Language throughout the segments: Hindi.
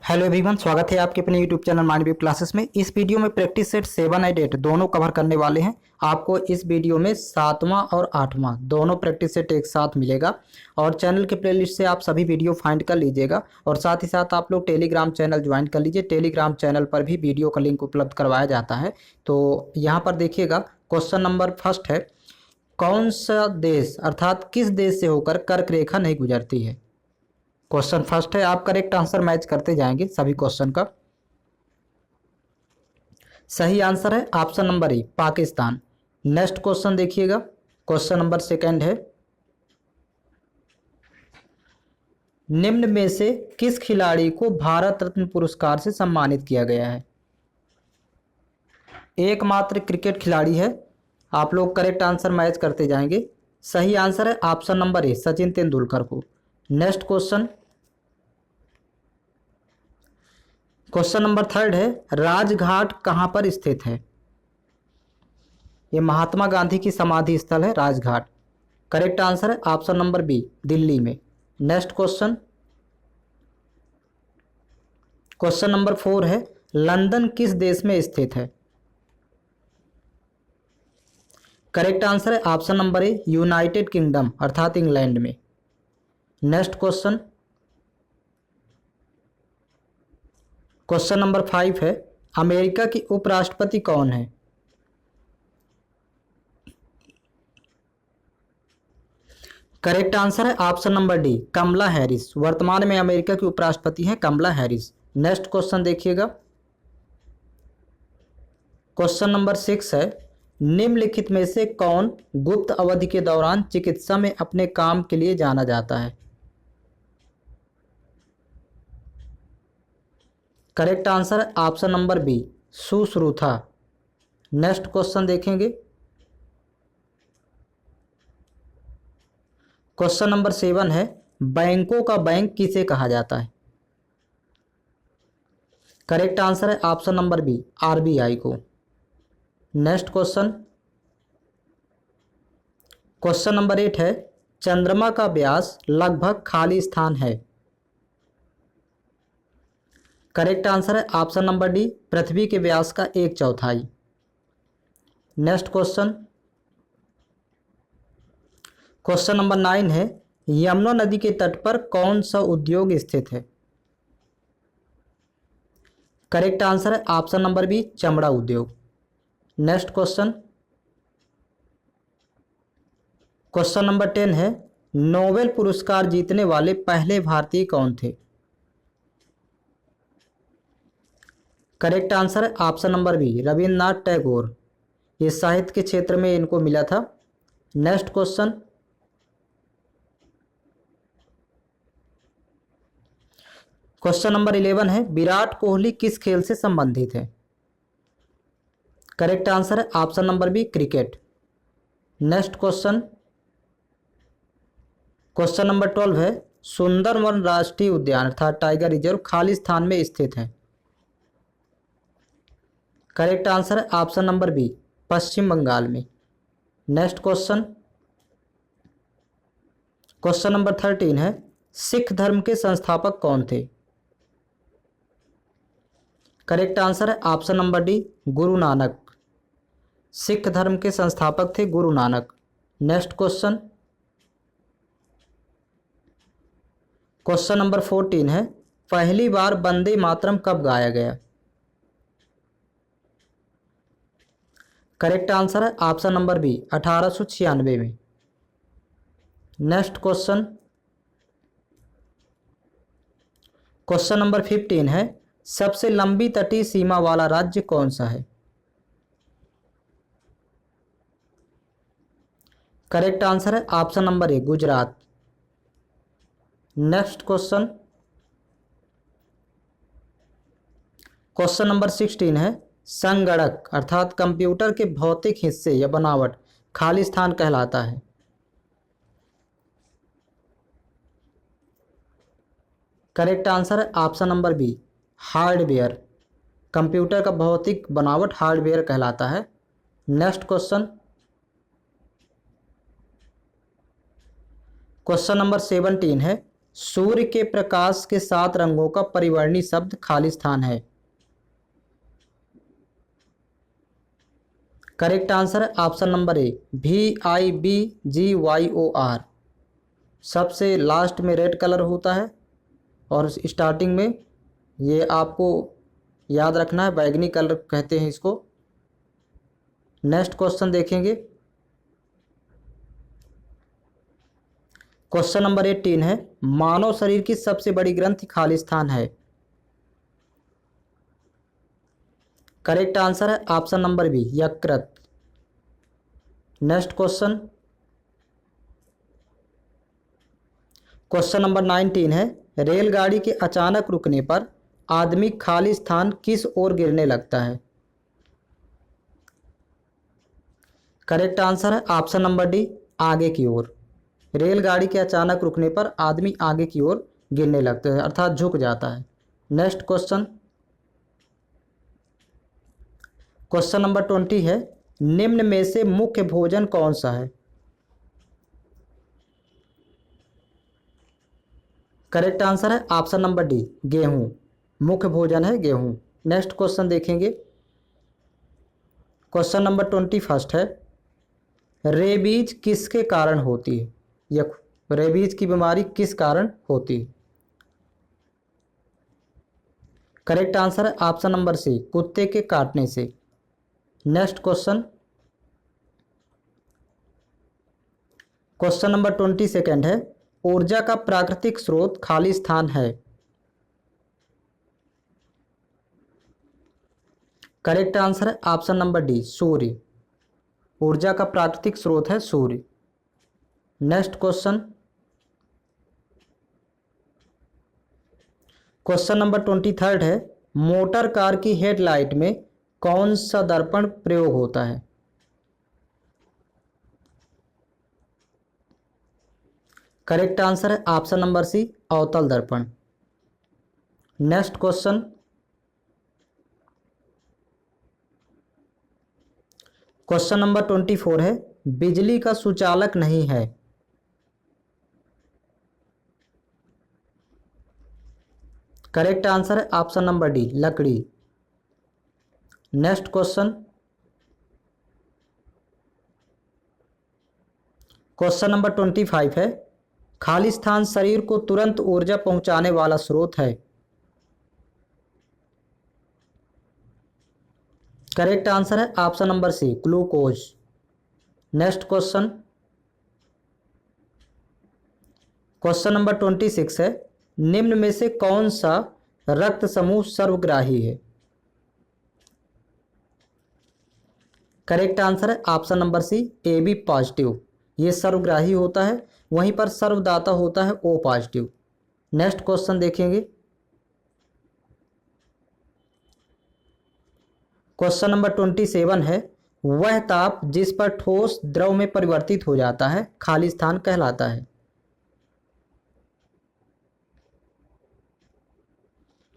हेलो एवरीवन, स्वागत है आपके अपने यूट्यूब चैनल माइंड क्लासेस में। इस वीडियो में प्रैक्टिस सेट 7 एंड 8 दोनों कवर करने वाले हैं। आपको इस वीडियो में 7वां और 8वां दोनों प्रैक्टिस सेट एक साथ मिलेगा और चैनल के प्लेलिस्ट से आप सभी वीडियो फाइंड कर लीजिएगा और साथ ही साथ आप लोग टेलीग्राम चैनल ज्वाइन कर लीजिए। टेलीग्राम चैनल पर भी वीडियो का लिंक उपलब्ध करवाया जाता है। तो यहाँ पर देखिएगा, क्वेश्चन नंबर फर्स्ट है, कौन सा देश अर्थात किस देश से होकर कर्क रेखा नहीं गुजरती है। क्वेश्चन फर्स्ट है, आप करेक्ट आंसर मैच करते जाएंगे सभी क्वेश्चन का। सही आंसर है ऑप्शन नंबर ए, पाकिस्तान। नेक्स्ट क्वेश्चन देखिएगा, क्वेश्चन नंबर सेकंड है, निम्न में से किस खिलाड़ी को भारत रत्न पुरस्कार से सम्मानित किया गया है। एकमात्र क्रिकेट खिलाड़ी है। आप लोग करेक्ट आंसर मैच करते जाएंगे। सही आंसर है option number A, Sachin Tendulkar को। नेक्स्ट क्वेश्चन नंबर थर्ड है, राजघाट कहां पर स्थित है। यह महात्मा गांधी की समाधि स्थल है राजघाट। करेक्ट आंसर है ऑप्शन नंबर बी, दिल्ली में। नेक्स्ट क्वेश्चन नंबर 4 है, लंदन किस देश में स्थित है। करेक्ट आंसर है ऑप्शन नंबर ए, यूनाइटेड किंगडम अर्थात इंग्लैंड में। नेक्स्ट क्वेश्चन नंबर 5 है, अमेरिका की उपराष्ट्रपति कौन है। करेक्ट आंसर है ऑप्शन नंबर डी, कमला हैरिस। वर्तमान में अमेरिका की उपराष्ट्रपति हैं कमला हैरिस। नेक्स्ट क्वेश्चन देखिएगा, क्वेश्चन नंबर 6 है, निम्नलिखित में से कौन गुप्त अवधि के दौरान चिकित्सा में अपने काम के लिए जाना जाता है। करेक्ट आंसर है option number B, Sushruta. Next question देखेंगे, क्वेश्चन नंबर 7 है, बैंकों का बैंक किसे कहा जाता है। करेक्ट आंसर है ऑप्शन नंबर बी, आरबीआई को। नेक्स्ट क्वेश्चन नंबर 8 है, चंद्रमा का व्यास लगभग खाली स्थान है। करेक्ट आंसर है ऑप्शन नंबर डी, पृथ्वी के व्यास का 1/4। नेक्स्ट क्वेश्चन नंबर 9 है, यमुना नदी के तट पर कौन सा उद्योग स्थित है। करेक्ट आंसर है ऑप्शन नंबर बी, चमड़ा उद्योग। नेक्स्ट क्वेश्चन नंबर 10 है, नोबेल पुरस्कार जीतने वाले पहले भारतीय कौन थे। करेक्ट आंसर है option number B, Rabindranath Tagore. ये साहित्य के क्षेत्र में इनको मिला था। नेक्स्ट क्वेश्चन नंबर 11 है, विराट कोहली किस खेल से संबंधित है। करेक्ट आंसर है option number B, cricket. Next question number 12 है, सुंदरवन राष्ट्रीय उद्यान अर्थात टाइगर रिजर्व खालिस्तान में स्थित है। करेक्ट आंसर है ऑप्शन नंबर बी, पश्चिम बंगाल में। नेक्स्ट क्वेश्चन नंबर 13 है, सिख धर्म के संस्थापक कौन थे। करेक्ट आंसर है option number D, Guru Nanak. Sikh धर्म के संस्थापक थे Guru Nanak. Next question number 14 है, पहली बार वंदे मातरम कब गाया गया। करेक्ट आंसर है ऑप्शन नंबर बी, 1896 में। नेक्स्ट क्वेश्चन नंबर 15 है, सबसे लंबी तटीय सीमा वाला राज्य कौन सा है। करेक्ट आंसर है ऑप्शन नंबर ए, गुजरात। नेक्स्ट क्वेश्चन नंबर 16 है, संगणक अर्थात कंप्यूटर के भौतिक हिस्से या बनावट खालिस्तान कहलाता है। करेक्ट आंसर है option number B, hardware. Computer का भौतिक बनावट हार्डवेयर कहलाता है। नेक्स्ट क्वेश्चन नंबर 17 है, सूर्य के प्रकाश के 7 रंगों का परिवर्णी शब्द खाली स्थान है। करेक्ट आंसर है ऑप्शन नंबर ए VIBGYOR। सबसे लास्ट में रेड कलर होता है और स्टार्टिंग में ये आपको याद रखना है, बैगनी कलर कहते हैं इसको। नेक्स्ट क्वेश्चन देखेंगे। क्वेश्चन नंबर 18 है, मानव शरीर की सबसे बड़ी ग्रंथि खाली स्थान है। करेक्ट आंसर है ऑप्शन नंबर बी यकृत। नेक्स्ट क्वेश्चन, क्वेश्चन नंबर 19 है, रेलगाड़ी के अचानक रुकने पर आदमी खाली स्थान किस ओर गिरने लगता है। करेक्ट आंसर है ऑप्शन नंबर डी आगे की ओर। रेलगाड़ी के अचानक रुकने पर आदमी आगे की ओर गिरने लगता है, अर्थात झुक जाता है। नेक्स्ट क्वेश्चन, क्वेश्चन नंबर 20 है, निम्न में से मुख्य भोजन कौन सा है। करेक्ट आंसर है ऑप्शन नंबर डी गेहूं। मुख्य भोजन है गेहूं। नेक्स्ट क्वेश्चन देखेंगे। क्वेश्चन नंबर 21 है, रेबीज किसके कारण होती है। यह रेबीज की बीमारी किस कारण होती है। करेक्ट आंसर है ऑप्शन नंबर सी कुत्ते के काटने से। नेक्स्ट क्वेश्चन, क्वेश्चन नंबर 22 है, ऊर्जा का प्राकृतिक स्रोत खाली स्थान है। करेक्ट आंसर है ऑप्शन नंबर डी सूर्य। ऊर्जा का प्राकृतिक स्रोत है सूर्य। नेक्स्ट क्वेश्चन, क्वेश्चन नंबर 23 है, मोटर कार की हेडलाइट में कौन सा दर्पण प्रयोग होता है। करेक्ट आंसर है ऑप्शन नंबर सी अवतल दर्पण। नेक्स्ट क्वेश्चन, क्वेश्चन नंबर 24 है, बिजली का सुचालक नहीं है। करेक्ट आंसर है ऑप्शन नंबर डी लकड़ी। नेक्स्ट क्वेश्चन, क्वेश्चन नंबर 25 है, खाली स्थान शरीर को तुरंत ऊर्जा पहुंचाने वाला स्रोत है। करेक्ट आंसर है option number C glucose. Next question, question number 26 है, निम्न में से कौन सा रक्त समूह सर्वग्राही है। करेक्ट आंसर है option number C AB positive. ये सर्वग्राही होता है, वहीं पर सर्वदाता होता है O पॉजिटिव। नेक्स्ट क्वेश्चन देखेंगे। क्वेश्चन नंबर 27 है, वह ताप जिस पर ठोस द्रव में परिवर्तित हो जाता है खाली स्थान कहलाता है।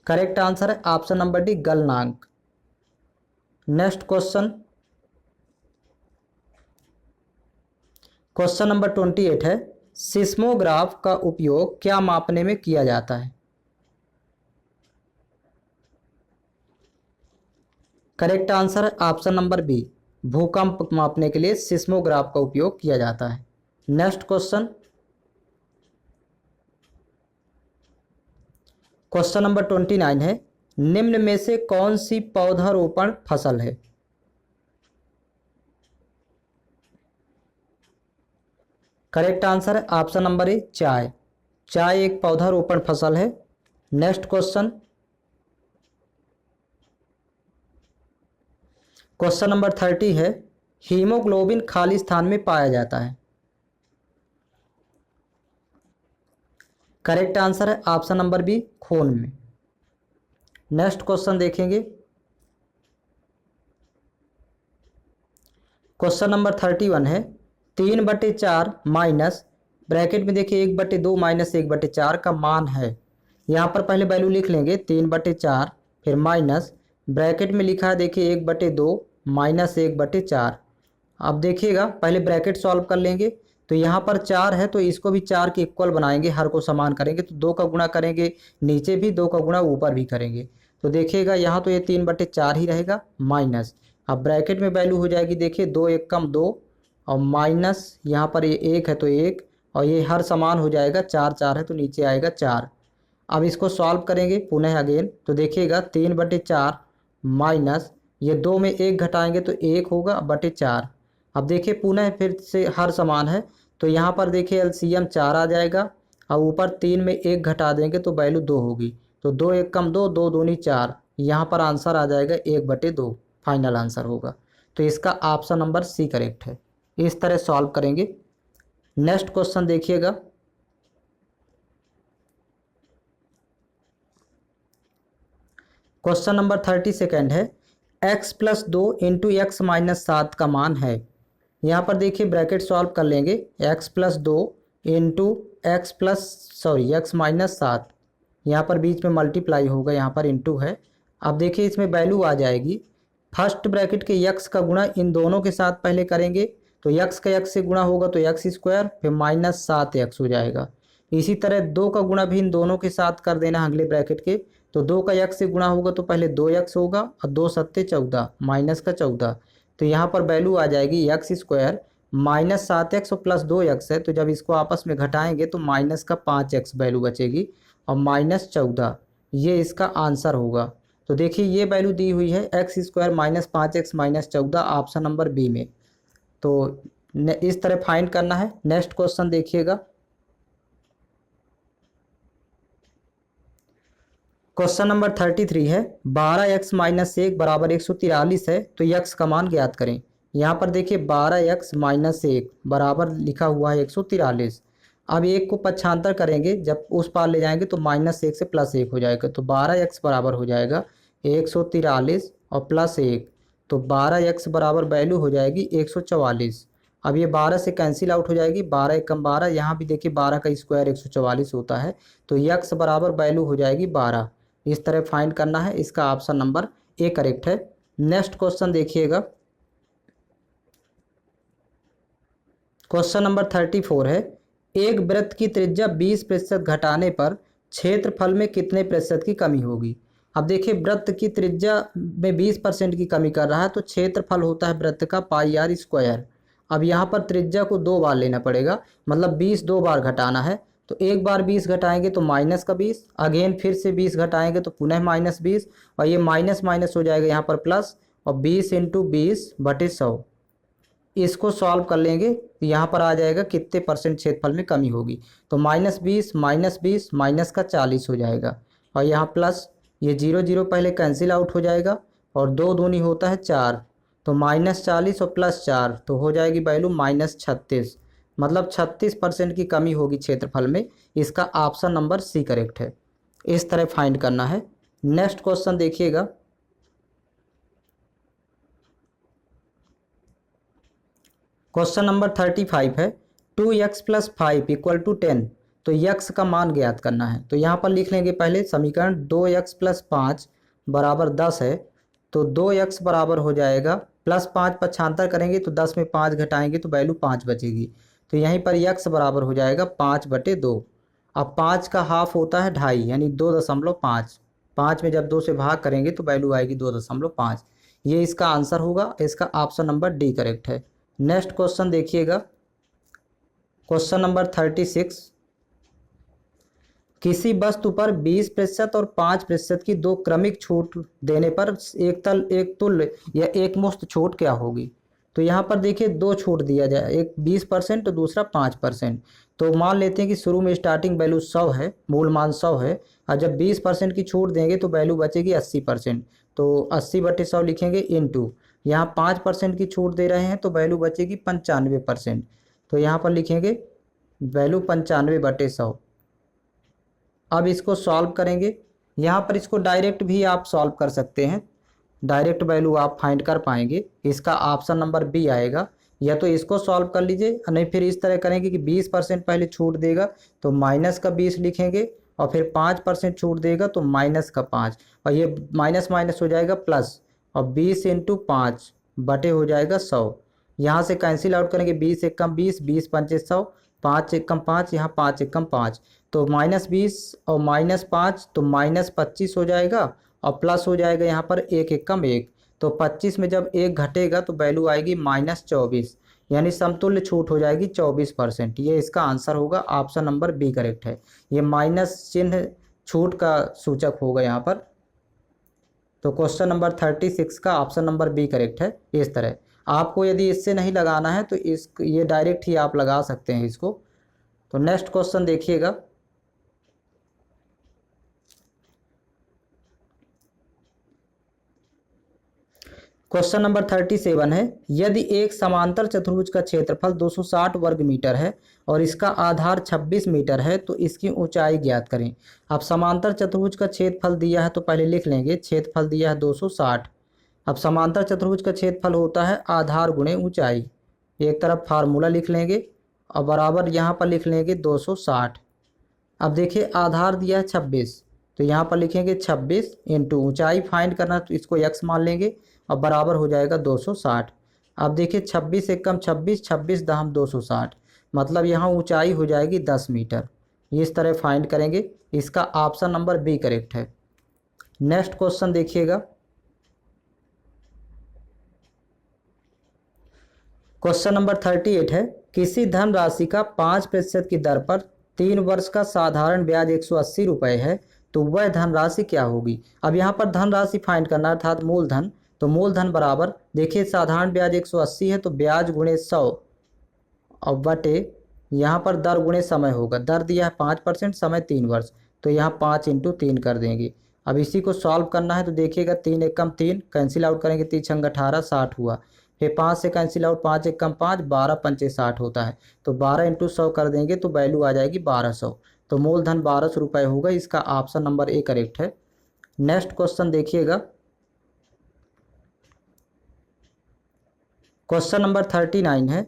करेक्ट आंसर है ऑप्शन नंबर डी गलनांक। नेक्स्ट क्वेश्चन, क्वेश्चन नंबर 28 है, सिस्मोग्राफ का उपयोग क्या मापने में किया जाता है। करेक्ट आंसर है ऑप्शन नंबर बी भूकंप मापने के लिए सिस्मोग्राफ का उपयोग किया जाता है। नेक्स्ट क्वेश्चन, क्वेश्चन नंबर 29 है, निम्न में से कौन सी पौधारोपण फसल है। करेक्ट आंसर है ऑप्शन नंबर ए चाय। चाय एक पौधारोपण फसल है। नेक्स्ट क्वेश्चन, क्वेश्चन नंबर 30 है, हीमोग्लोबिन खाली स्थान में पाया जाता है। करेक्ट आंसर है ऑप्शन नंबर बी खून में। नेक्स्ट क्वेश्चन देखेंगे। क्वेश्चन नंबर 31 है, 3/4 माइनस ब्रैकेट में देखिए 1/2 माइनस 1/4 का मान है। यहाँ पर पहले वैल्यू लिख लेंगे 3/4, फिर माइनस ब्रैकेट में लिखा है देखिए 1/2 माइनस 1/4। अब देखिएगा पहले ब्रैकेट सॉल्व कर लेंगे तो यहाँ पर 4 है तो इसको भी 4 के इक्वल बनाएंगे, हर को समान करेंगे तो 2 का गुणा करेंगे, नीचे भी 2 का गुणा ऊपर भी करेंगे। तो देखिएगा यहाँ तो ये 3/4 ही रहेगा माइनस, अब ब्रैकेट में वैल्यू हो जाएगी, देखिए 2 1 कम 2 और माइनस यहाँ पर ये 1 है तो 1 और ये हर समान हो जाएगा, 4 4 है तो नीचे आएगा 4। अब इसको सॉल्व करेंगे पुनः अगेन, तो देखिएगा 3/4 माइनस ये 2 में 1 घटाएंगे तो 1 होगा बटे 4। अब देखिए पुनः फिर से हर समान है तो यहाँ पर देखिए एलसीएम 4 आ जाएगा और ऊपर 3 में 1 घटा देंगे तो वैल्यू 2 होगी, तो 2 1 कम 2 2 दूनी 4, यहाँ पर आंसर आ जाएगा 1/2 फाइनल आंसर होगा। तो इसका ऑप्शन नंबर सी करेक्ट है। इस तरह सॉल्व करेंगे। नेक्स्ट क्वेश्चन देखिएगा, क्वेश्चन नंबर 32 है, x + 2 × x - 7 का मान है। यहाँ पर देखिए ब्रैकेट सॉल्व कर लेंगे, x + 2 × x - 7, यहाँ पर बीच में मल्टीप्लाई होगा, यहाँ पर इंटू है। अब देखिए इसमें वैल्यू आ जाएगी, फर्स्ट ब्रैकेट के x का गुणा इन दोनों के साथ पहले करेंगे तो x का x से गुणा होगा तो x², फिर -7x हो जाएगा। इसी तरह 2 का गुणा भी इन दोनों के साथ कर देना अगले ब्रैकेट के, तो 2 का x से गुणा होगा तो पहले 2x होगा और 2 7 14 -14, तो यहाँ पर वैल्यू आ जाएगी x² -7x और +2x है, तो जब इसको आपस में घटाएंगे तो -5x वैल्यू बचेगी और -14, ये इसका आंसर होगा। तो देखिए ये वैल्यू दी हुई है x² -5x -14 option number B में। तो इस तरह फाइंड करना है। नेक्स्ट क्वेश्चन देखिएगा, क्वेश्चन नंबर 33 है, 12x - 1 = 143 है तो x का मान ज्ञात करें। यहाँ पर देखिए 12x - 1 बराबर लिखा हुआ है 143। अब 1 को पक्षांतर करेंगे, जब उस पार ले जाएंगे तो -1 से +1 हो जाएगा, तो 12x बराबर हो जाएगा 143 और +1, तो 12x बराबर वैल्यू हो जाएगी 144। अब ये 12 से कैंसिल आउट हो जाएगी, 12 1 कम 12, यहाँ भी देखिए 12 का स्क्वायर 144 होता है, तो x बराबर वैल्यू हो जाएगी 12। इस तरह फाइंड करना है, इसका ऑप्शन नंबर ए करेक्ट है। नेक्स्ट क्वेश्चन देखिएगा, क्वेश्चन नंबर 34 है, एक वृत्त की त्रिज्या 20% घटाने पर क्षेत्रफल में कितने प्रतिशत की कमी होगी। अब देखिए वृत्त की त्रिज्या में 20% की कमी कर रहा है तो क्षेत्रफल होता है वृत्त का πr²। अब यहाँ पर त्रिज्या को 2 बार लेना पड़ेगा, मतलब 20 2 बार घटाना है, तो एक बार 20 घटाएंगे तो -20, अगेन फिर से 20 घटाएंगे तो पुनः -20 और ये माइनस माइनस हो जाएगा यहाँ पर प्लस, और 20 × 20/100। इसको सॉल्व कर लेंगे तो यहाँ पर आ जाएगा कितने % क्षेत्रफल में कमी होगी, तो -20 -20 -40 हो जाएगा, और यहाँ प्लस ये 0 0 पहले कैंसिल आउट हो जाएगा और 2 दूनी होता है 4, तो -40 और +4 तो हो जाएगी वैल्यू -36, मतलब 36% की कमी होगी क्षेत्रफल में। इसका ऑप्शन नंबर सी करेक्ट है। इस तरह फाइंड करना है। नेक्स्ट क्वेश्चन देखिएगा, क्वेश्चन नंबर 35 है, 2x + 5 = 10, तो x का मान ज्ञात करना है। तो यहाँ पर लिख लेंगे पहले समीकरण, 2x + 5 = 10 है, तो 2x बराबर हो जाएगा +5 पक्षांतर करेंगे तो 10 में 5 घटाएंगे तो वैल्यू 5 बचेगी, तो यहीं पर x बराबर हो जाएगा 5/2। अब 5 का हाफ होता है 2.5 यानी 2.5, 5 में जब 2 से भाग करेंगे तो वैल्यू आएगी 2.5, ये इसका आंसर होगा। इसका ऑप्शन नंबर डी करेक्ट है। नेक्स्ट क्वेश्चन देखिएगा, क्वेश्चन नंबर 36, किसी वस्तु पर 20% और 5% की 2 क्रमिक छूट देने पर एक तुल्य या एकमुश्त छूट क्या होगी। तो यहाँ पर देखिए 2 छूट दिया जाए, एक 20% और दूसरा 5%। तो मान लेते हैं कि शुरू में स्टार्टिंग वैल्यू 100 है, मूल मान 100 है, और जब 20% की छूट देंगे तो वैल्यू बचेगी 80%, तो 80/100 लिखेंगे इनटू, यहाँ 5% की छूट दे रहे हैं तो वैल्यू बचेगी 95%, तो यहाँ पर लिखेंगे वैल्यू 95/100। अब इसको सॉल्व करेंगे, यहाँ पर इसको डायरेक्ट भी आप सॉल्व कर सकते हैं, डायरेक्ट वैल्यू आप फाइंड कर पाएंगे। इसका ऑप्शन नंबर बी आएगा, या तो इसको सॉल्व कर लीजिए, नहीं फिर इस तरह करेंगे कि 20% पहले छूट देगा तो -20 लिखेंगे, और फिर 5% छूट देगा तो -5, और ये माइनस माइनस हो जाएगा प्लस, और 20 × 5 बटे हो जाएगा 100, यहाँ से कैंसिल आउट करेंगे, 20 एक कम 20, 20 पंचे 100, 5 एक कम 5, यहाँ 5 एक कम 5, तो -20 और -5 तो -25 हो जाएगा और प्लस हो जाएगा यहाँ पर 1 एक कम 1, तो 25 में जब 1 घटेगा तो वैल्यू आएगी -24, यानी समतुल्य छूट हो जाएगी 24%। ये इसका आंसर होगा, ऑप्शन नंबर बी करेक्ट है। ये माइनस चिन्ह छूट का सूचक होगा यहाँ पर। तो क्वेश्चन नंबर 36 का ऑप्शन नंबर बी करेक्ट है। इस तरह आपको यदि इससे नहीं लगाना है तो ये डायरेक्ट ही आप लगा सकते हैं इसको। तो नेक्स्ट क्वेश्चन देखिएगा, क्वेश्चन नंबर 37 है, यदि एक समांतर चतुर्भुज का क्षेत्रफल 260 वर्ग मीटर है और इसका आधार 26 मीटर है तो इसकी ऊंचाई ज्ञात करें। अब समांतर चतुर्भुज का क्षेत्रफल दिया है तो पहले लिख लेंगे, क्षेत्रफल दिया है 260। अब समांतर चतुर्भुज का क्षेत्रफल होता है आधार गुणे ऊंचाई, एक तरफ फार्मूला लिख लेंगे और बराबर यहाँ पर लिख लेंगे 260। अब देखिए आधार दिया है 26, तो यहाँ पर लिखेंगे 26 इंटू ऊंचाई फाइंड करना तो इसको x मान लेंगे और बराबर हो जाएगा 260। अब देखिए 26 एक कम 26, 26 दहम 260, मतलब यहाँ ऊंचाई हो जाएगी 10 मीटर। इस तरह फाइंड करेंगे, इसका ऑप्शन नंबर बी करेक्ट है। नेक्स्ट क्वेश्चन देखिएगा, क्वेश्चन नंबर 38 है, किसी धनराशि का 5% की दर पर 3 वर्ष का साधारण ब्याज 180 रुपये है तो वह धनराशि क्या होगी। अब यहाँ पर धनराशि फाइंड करना अर्थात मूलधन, तो मूलधन बराबर देखिए साधारण ब्याज 180 है तो ब्याज गुणे 100 और बटे यहाँ पर दर गुणे समय होगा। दर दिया है 5%, समय 3 वर्ष, तो यहाँ 5 इंटू 3 कर देंगे। अब इसी को सॉल्व करना है तो देखिएगा 3 एक कम 3, कैंसिल आउट करेंगे 3 छंग 18, 60 हुआ। फिर 5 से कैंसिल आउट, 5 एक कम 5, 12 पंचे 60 होता है, तो 12 इंटू 100 कर देंगे तो वैल्यू आ जाएगी 1200। तो मूलधन 1200 रुपये होगा, इसका ऑप्शन नंबर ए करेक्ट है। नेक्स्ट क्वेश्चन देखिएगा, क्वेश्चन नंबर 39 है,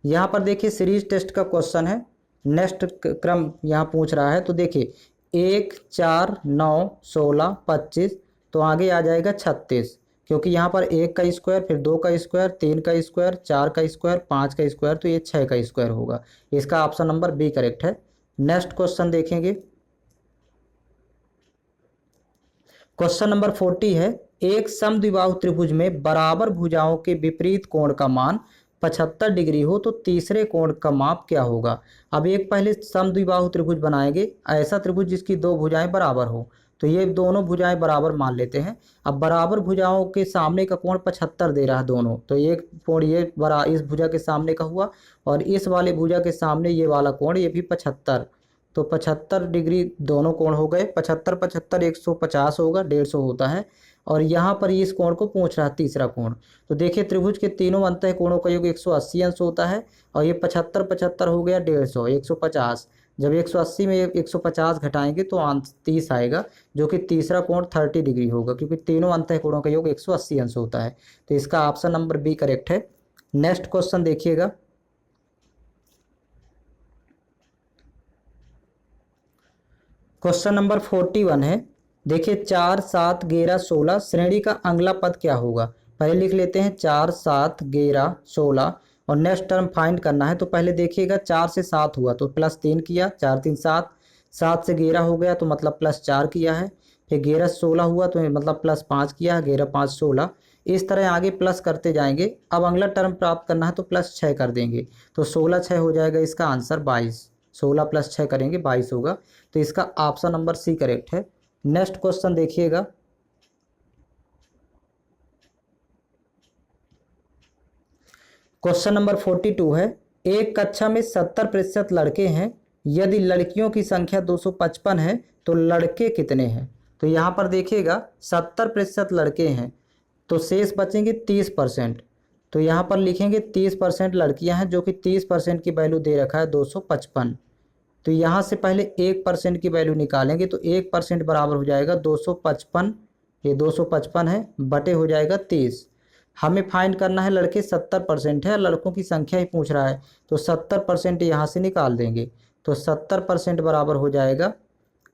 यहाँ पर देखिए सीरीज टेस्ट का क्वेश्चन है। नेक्स्ट क्रम यहाँ पूछ रहा है, तो देखिए 1, 4, 9, 16, 25, तो आगे आ जाएगा 36, क्योंकि यहाँ पर 1 का स्क्वायर, फिर 2 का स्क्वायर, 3 का स्क्वायर, 4 का स्क्वायर, 5 का स्क्वायर, तो ये 6 का स्क्वायर होगा। इसका ऑप्शन नंबर बी करेक्ट है। नेक्स्ट क्वेश्चन देखेंगे, क्वेश्चन नंबर 40 है, एक समद्विबाहु त्रिभुज में बराबर भुजाओं के विपरीत कोण का मान 75 डिग्री हो तो तीसरे कोण का माप क्या होगा। अब एक पहले समद्विबाहु त्रिभुज बनाएंगे, ऐसा त्रिभुज जिसकी दो भुजाएं बराबर हो, तो ये दोनों भुजाएं बराबर मान लेते हैं। अब बराबर भुजाओं के सामने का कोण 75 दे रहा है दोनों, तो एक कोण ये इस भुजा के सामने का हुआ और इस वाले भुजा के सामने ये वाला कोण ये भी 75, तो 75 डिग्री दोनों कोण हो गए। 75 75 150 होगा, 150 होता है। और यहाँ पर इस कोण को पूछ रहा है तीसरा कोण, तो देखिए त्रिभुज के तीनों अंतः कोणों का योग 180 अंश होता है और ये 75 75 हो गया 150, 150। जब 180 में 150 घटाएंगे तो 30 आएगा, जो कि तीसरा कोण 30 डिग्री होगा, क्योंकि तीनों अंतः कोणों का योग 180 अंश होता है। तो इसका ऑप्शन नंबर बी करेक्ट है। नेक्स्ट क्वेश्चन देखिएगा, क्वेश्चन नंबर 41 है, देखिए 4, 7, 11, 16 श्रेणी का अगला पद क्या होगा। पहले लिख लेते हैं 4, 7, 11, 16 और नेक्स्ट टर्म फाइंड करना है। तो पहले देखिएगा 4 से 7 हुआ तो +3 किया, 4 3 7, 7 से 11 हो गया तो मतलब +4 किया है। फिर 11 से 16 हुआ तो मतलब +5 किया है, 11 5 16। इस तरह आगे प्लस करते जाएंगे। अब अगला टर्म प्राप्त करना है तो +6 कर देंगे, तो 16 6 हो जाएगा, इसका आंसर 22। 16 + 6 करेंगे 22 होगा, तो इसका ऑप्शन नंबर सी करेक्ट है। नेक्स्ट क्वेश्चन देखिएगा, क्वेश्चन नंबर 42 है, एक कक्षा में 70% लड़के हैं, यदि लड़कियों की संख्या 255 है तो लड़के कितने हैं। तो यहाँ पर देखिएगा 70% लड़के हैं तो शेष बचेंगे 30%, तो यहाँ पर लिखेंगे 30% लड़कियाँ हैं, जो कि 30% की वैल्यू दे रखा है 255। तो यहाँ से पहले 1% की वैल्यू निकालेंगे तो 1% बराबर हो जाएगा 255, ये 255 है बटे हो जाएगा 30। हमें फाइंड करना है, लड़के 70% है, लड़कों की संख्या ही पूछ रहा है, तो 70% यहाँ से निकाल देंगे, तो 70% बराबर हो जाएगा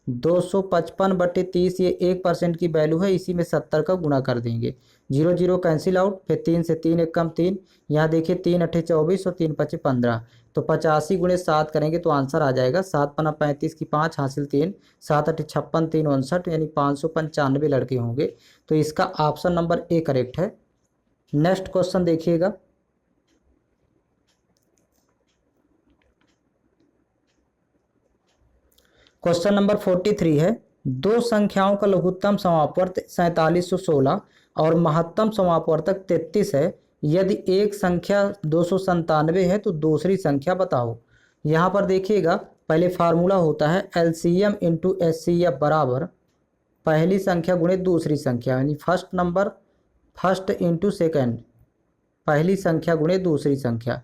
255/30 ये 1% की वैल्यू है, इसी में 70 का गुणा कर देंगे। 0 0 कैंसिल आउट, फिर 3 से 3 एक कम 3, यहाँ देखिए 3 अट्ठे 24 और 3 पचे 15, तो 85 गुणे 7 करेंगे तो आंसर आ जाएगा 7 पन्ना 35 की 5 हासिल 3, 7 अट्ठे 56 3 59, यानी 595 लड़के होंगे। तो इसका ऑप्शन नंबर ए करेक्ट है। नेक्स्ट क्वेश्चन देखिएगा। क्वेश्चन नंबर 43 है, दो संख्याओं का लघुत्तम समापवर्त 4716 और महत्तम समापवर्तक 33 है। यदि एक संख्या 297 है तो दूसरी संख्या बताओ। यहाँ पर देखिएगा, पहले फार्मूला होता है LCM इंटू SCF बराबर पहली संख्या गुणे दूसरी संख्या, यानी फर्स्ट इंटू सेकेंड, पहली संख्या गुणे दूसरी संख्या।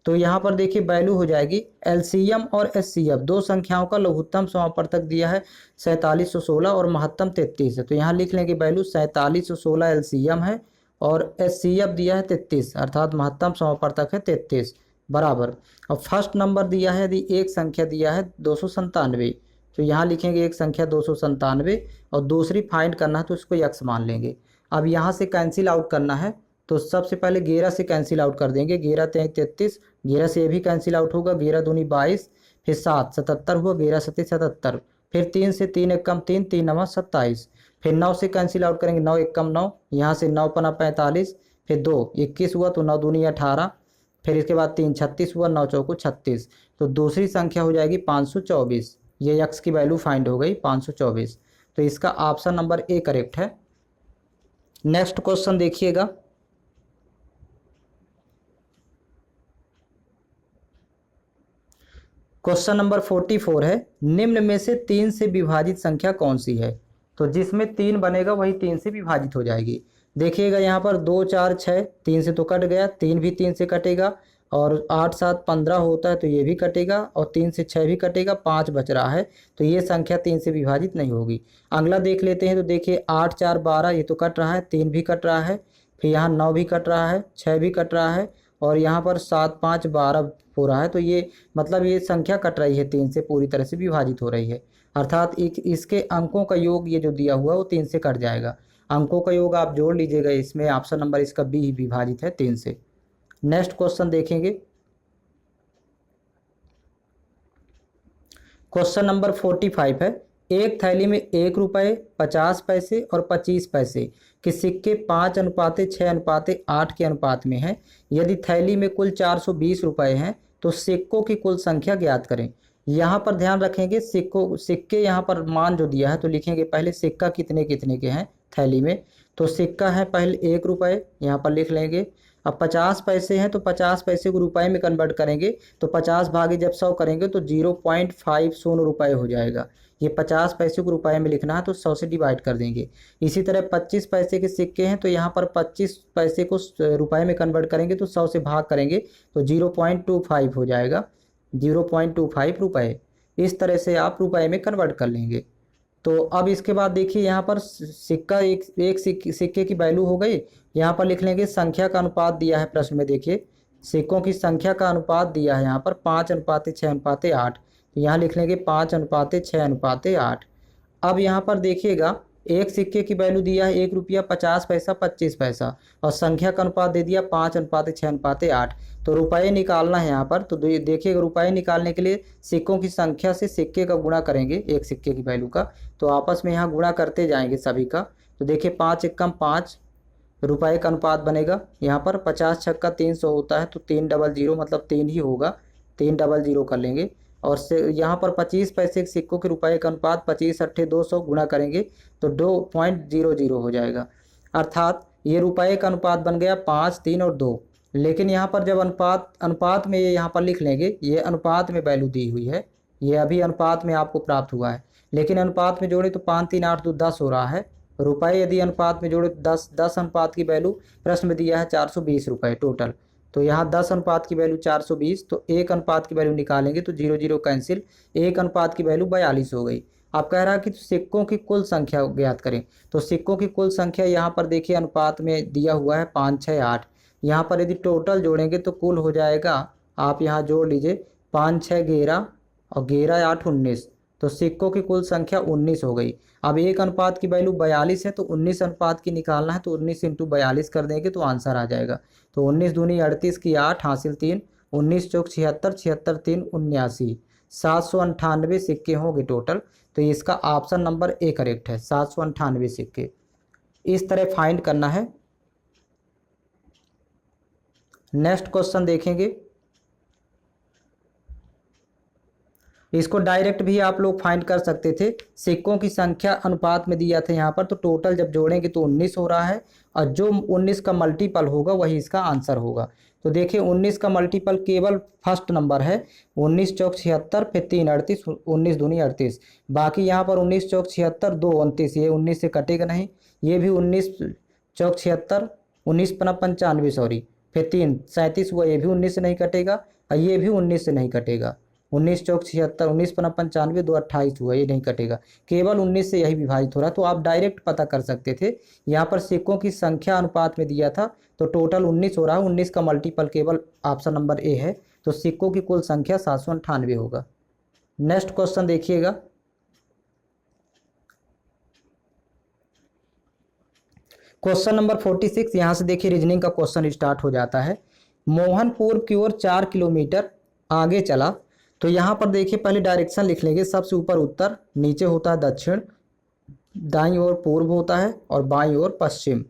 तो यहाँ पर देखिए वैल्यू हो जाएगी LCM और SCF, दो संख्याओं का लघुत्तम समापवर्तक दिया है 4716 और महत्तम 33 है, तो यहाँ लिख लेंगे वैल्यू 4716 LCM है और SCF दिया है 33, अर्थात महत्तम समापवर्तक है 33 बराबर। और फर्स्ट नंबर दिया है, यदि एक संख्या दिया है 297, तो यहाँ लिखेंगे एक संख्या 297 और दूसरी फाइंड करना है तो उसको x मान लेंगे। अब यहाँ से कैंसिल आउट करना है तो सबसे पहले 11 से कैंसिल आउट कर देंगे, 11 33, 11 से ये भी कैंसिल आउट होगा, 11 दूनी 22, फिर 7 77 हुआ, 11 7 77, फिर 3 से 3 एक कम 3, 3 9 27, फिर 9 से कैंसिल आउट करेंगे, 9 एक कम 9, यहाँ से 9 पना 45, फिर 2 21 हुआ तो 9 दूनी 18, फिर इसके बाद 3 36 हुआ, 9 चौको 36, तो दूसरी संख्या हो जाएगी 524। ये x की वैल्यू फाइंड हो गई 524, तो इसका ऑप्शन नंबर ए करेक्ट है। नेक्स्ट क्वेश्चन देखिएगा। क्वेश्चन नंबर 44 है, निम्न में से 3 से विभाजित संख्या कौन सी है। तो जिसमें 3 बनेगा वही 3 से विभाजित हो जाएगी। देखिएगा यहाँ पर 2 4 6, 3 से तो कट गया, 3 भी 3 से कटेगा, और 8 7 15 होता है तो ये भी कटेगा, और 3 से 6 भी कटेगा, 5 बच रहा है, तो ये संख्या 3 से विभाजित नहीं होगी। अगला देख लेते हैं, तो देखिए 8 4 12 ये तो कट रहा है, 3 भी कट रहा है, फिर यहाँ 9 भी कट रहा है, 6 भी कट रहा है, और यहाँ पर 7 5 12 हो रहा है, तो ये मतलब ये संख्या कट रही है 3 से, पूरी तरह से विभाजित हो रही है, अर्थात इसके अंकों का योग ये जो दिया हुआ है वो 3 से कट जाएगा। अंकों का योग आप जोड़ लीजिएगा, इसमें ऑप्शन नंबर इसका बी विभाजित है 3 से। नेक्स्ट क्वेश्चन देखेंगे। क्वेश्चन नंबर 45 है, एक थैली में 1 रुपये 50 पैसे और 25 पैसे के सिक्के 5:6:8 के अनुपात में हैं। यदि थैली में कुल 420 रुपये हैं तो सिक्कों की कुल संख्या ज्ञात करें। यहाँ पर ध्यान रखेंगे, सिक्के यहाँ पर मान जो दिया है तो लिखेंगे पहले सिक्का कितने कितने के हैं थैली में, तो सिक्का है पहले 1 रुपये, यहाँ पर लिख लेंगे। अब 50 पैसे हैं तो 50 पैसे को रुपए में कन्वर्ट करेंगे, तो 50 भागे जब 100 करेंगे तो 0.50 रुपये हो जाएगा। ये 50 पैसे को रुपए में लिखना है तो 100 से डिवाइड कर देंगे। इसी तरह 25 पैसे के सिक्के हैं तो यहाँ पर 25 पैसे को रुपए में कन्वर्ट करेंगे तो 100 से भाग करेंगे तो 0.25 हो जाएगा, 0.25 रुपये। इस तरह से आप रुपए में कन्वर्ट कर लेंगे। तो अब इसके बाद देखिए यहाँ पर सिक्का एक सिक्के की वैल्यू हो गई। यहाँ पर लिख लेंगे संख्या का अनुपात दिया है प्रश्न में, देखिए सिक्कों की संख्या का अनुपात दिया है यहाँ पर 5:6:8, तो यहाँ लिख लेंगे 5:6:8। अब यहाँ पर देखिएगा एक सिक्के की वैल्यू दिया है 1 रुपया 50 पैसा 25 पैसा, और संख्या का अनुपात दे दिया 5:6:8, तो रुपये निकालना है यहाँ पर। तो देखिए रुपये निकालने के लिए सिक्कों की संख्या से सिक्के का गुणा करेंगे, एक सिक्के की वैल्यू का, तो आपस में यहाँ गुणा करते जाएंगे सभी का। तो देखिए 5 एकम 5 रुपये का अनुपात बनेगा। यहाँ पर 50 छक्का 300 होता है तो 300 मतलब 3 ही होगा, 300 कर लेंगे। और से यहाँ पर 25 पैसे के सिक्कों के रुपए का अनुपात 25 अट्ठे 200 गुणा करेंगे तो 2.00 हो जाएगा, अर्थात ये रुपए का अनुपात बन गया 5 3 और 2। लेकिन यहाँ पर जब अनुपात में ये यहाँ पर लिख लेंगे, ये अनुपात में वैल्यू दी हुई है, ये अभी अनुपात में आपको प्राप्त हुआ है, लेकिन अनुपात में जोड़े तो 5 3 8 2 10 हो रहा है। रुपए यदि अनुपात में जोड़े तो 10 अनुपात की वैल्यू प्रश्न में दिया है 420 रुपये टोटल, तो यहाँ 10 अनुपात की वैल्यू 420, तो 1 अनुपात की वैल्यू निकालेंगे तो 0 0 कैंसिल, 1 अनुपात की वैल्यू 42 हो गई। आप कह रहा है कि सिक्कों की कुल संख्या ज्ञात करें, तो सिक्कों की कुल संख्या यहाँ पर देखिए अनुपात में दिया हुआ है 5 6 8, यहाँ पर यदि टोटल जोड़ेंगे तो कुल हो जाएगा, आप यहाँ जोड़ लीजिए 5 6 11 और 11 8 19, तो सिक्कों की कुल संख्या 19 हो गई। अब एक अनुपात की वैल्यू 42 है तो 19 अनुपात की निकालना है, तो 19 इंटू 42 कर देंगे तो आंसर आ जाएगा। तो 19 दूनी 38 की 8 हासिल 3, 19 चौक 76, 76 3 79, 798 सिक्के होंगे टोटल। तो इसका ऑप्शन नंबर ए करेक्ट है, 798 सिक्के। इस तरह फाइंड करना है। नेक्स्ट क्वेश्चन देखेंगे। इसको डायरेक्ट भी आप लोग फाइंड कर सकते थे, सिक्कों की संख्या अनुपात में दिया था यहाँ पर, तो टोटल जब जोड़ेंगे तो 19 हो रहा है और जो 19 का मल्टीपल होगा वही इसका आंसर होगा। तो देखिए 19 का मल्टीपल केवल फर्स्ट नंबर है, 19 चौक 76, फिर 3 38, 19 दूनी 38, बाकी यहाँ पर 19 चौक 76 2 29, ये 19 से कटेगा नहीं, ये भी 19 चौक 76, 19 पना 95 सॉरी, फिर 3 37 हुआ, ये भी 19 से नहीं कटेगा और ये भी 19 से नहीं कटेगा, 19 चौक 76, 19 पना 95 2 28 हुआ, ये नहीं कटेगा, केवल 19 से यही विभाजित हो रहा है। तो आप डायरेक्ट पता कर सकते थे, यहाँ पर सिक्कों की संख्या अनुपात में दिया था तो टोटल 19 हो रहा है, 19 का मल्टीपल केवल ऑप्शन नंबर ए है, तो सिक्कों की कुल संख्या 798 होगा। नेक्स्ट क्वेश्चन देखिएगा। क्वेश्चन नंबर 46, यहाँ से देखिए रीजनिंग का क्वेश्चन स्टार्ट हो जाता है। मोहन पूर्व की ओर 4 किलोमीटर आगे चला, तो यहाँ पर देखिए पहले डायरेक्शन लिख लेंगे, सबसे ऊपर उत्तर, नीचे होता है दक्षिण, दाईं ओर पूर्व होता है और बाईं ओर पश्चिम।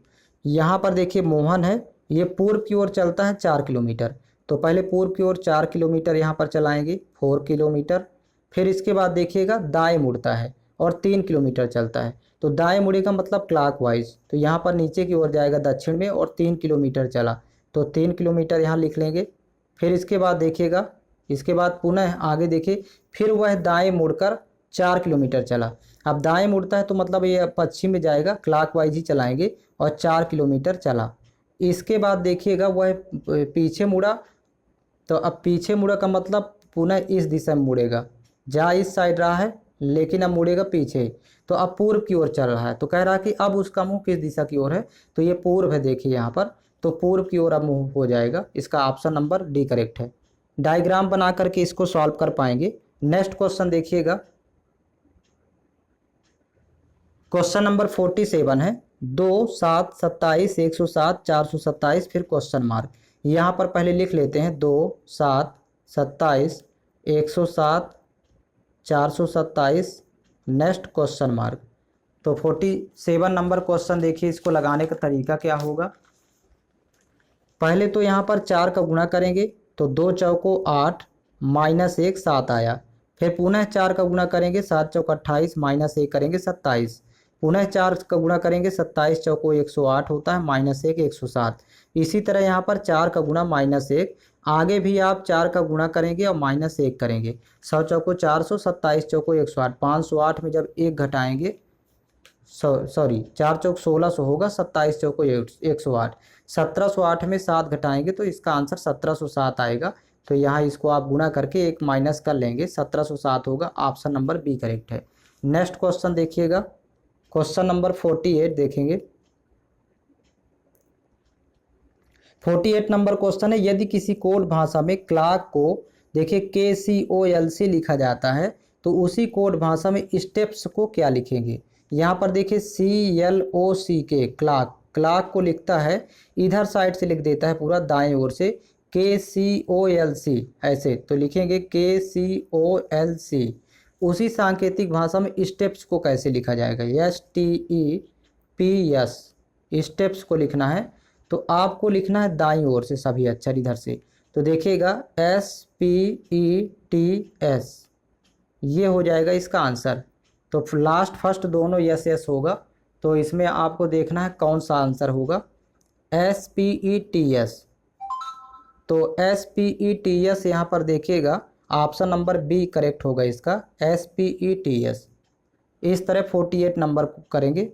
यहाँ पर देखिए मोहन है, ये पूर्व की ओर चलता है 4 किलोमीटर, तो पहले पूर्व की ओर 4 किलोमीटर यहाँ पर चलाएंगे, 4 किलोमीटर, फिर इसके बाद देखिएगा दाएं मुड़ता है और 3 किलोमीटर चलता है, तो दाएं मुड़ेगा मतलब क्लॉकवाइज, तो यहाँ पर नीचे की ओर जाएगा दक्षिण में और 3 किलोमीटर चला, तो 3 किलोमीटर यहाँ लिख लेंगे। फिर इसके बाद देखिएगा, इसके बाद पुनः आगे देखिए, फिर वह दाएं मुड़कर 4 किलोमीटर चला। अब दाएं मुड़ता है तो मतलब ये पश्चिम में जाएगा, क्लॉकवाइज ही चलाएंगे और 4 किलोमीटर चला। इसके बाद देखिएगा वह पीछे मुड़ा, तो अब पीछे मुड़ा का मतलब पुनः इस दिशा में मुड़ेगा, जा इस साइड रहा है लेकिन अब मुड़ेगा पीछे, तो अब पूर्व की ओर चल रहा है, तो कह रहा है कि अब उसका मुंह किस दिशा की ओर है, तो ये पूर्व है देखिए यहाँ पर, तो पूर्व की ओर अब मुंह हो जाएगा, इसका ऑप्शन नंबर डी करेक्ट है। डायग्राम बना करके इसको सॉल्व कर पाएंगे। नेक्स्ट क्वेश्चन देखिएगा। क्वेश्चन नंबर 47 है, 2 7 27 107 427, फिर क्वेश्चन मार्क। यहाँ पर पहले लिख लेते हैं 2 7 27 107 427, नेक्स्ट क्वेश्चन मार्क। तो 47 नंबर क्वेश्चन देखिए, इसको लगाने का तरीका क्या होगा। पहले तो यहाँ पर 4 का गुणा करेंगे, तो 2 चौको 8 माइनस 1 7 आया, फिर पुनः 4 का गुणा करेंगे, 7 चौक 28 माइनस 1 करेंगे 27, पुनः 4 का गुणा करेंगे, 27 चौको 108 होता है, माइनस 1 107। इसी तरह यहाँ पर 4 का गुणा माइनस 1, आगे भी आप 4 का गुणा करेंगे और माइनस 1 करेंगे, 100 चौको 400, 27 चौको 108, 508 में जब 1 घटाएंगे, सॉरी 4 चौक 1600 होगा, 27 चौको 108, 1708 में 7 घटाएंगे तो इसका आंसर 1707 आएगा। तो यहाँ इसको आप गुणा करके 1 माइनस कर लेंगे, 1707 होगा, ऑप्शन नंबर बी करेक्ट है। नेक्स्ट क्वेश्चन देखिएगा, क्वेश्चन नंबर 48 देखेंगे। 48 नंबर क्वेश्चन है, यदि किसी कोड भाषा में क्लॉक को देखिए KCOLC लिखा जाता है तो उसी कोड भाषा में स्टेप्स को क्या लिखेंगे। यहाँ पर देखिए CLOCK, क्लॉक, क्लॉक को लिखता है, इधर साइड से लिख देता है पूरा दाएं ओर से, KCOLC ऐसे, तो लिखेंगे KCOLC। उसी सांकेतिक भाषा में स्टेप्स को कैसे लिखा जाएगा, STEPS, स्टेप्स को लिखना है, तो आपको लिखना है दाईं ओर से सभी अक्षर इधर से, तो देखिएगा SPETS, ये हो जाएगा इसका आंसर। तो लास्ट फर्स्ट दोनों यस यस होगा, तो इसमें आपको देखना है कौन सा आंसर होगा, SPETS। तो SPETS यहाँ पर देखिएगा ऑप्शन नंबर बी करेक्ट होगा इसका, SPETS। इस तरह 48 नंबर करेंगे।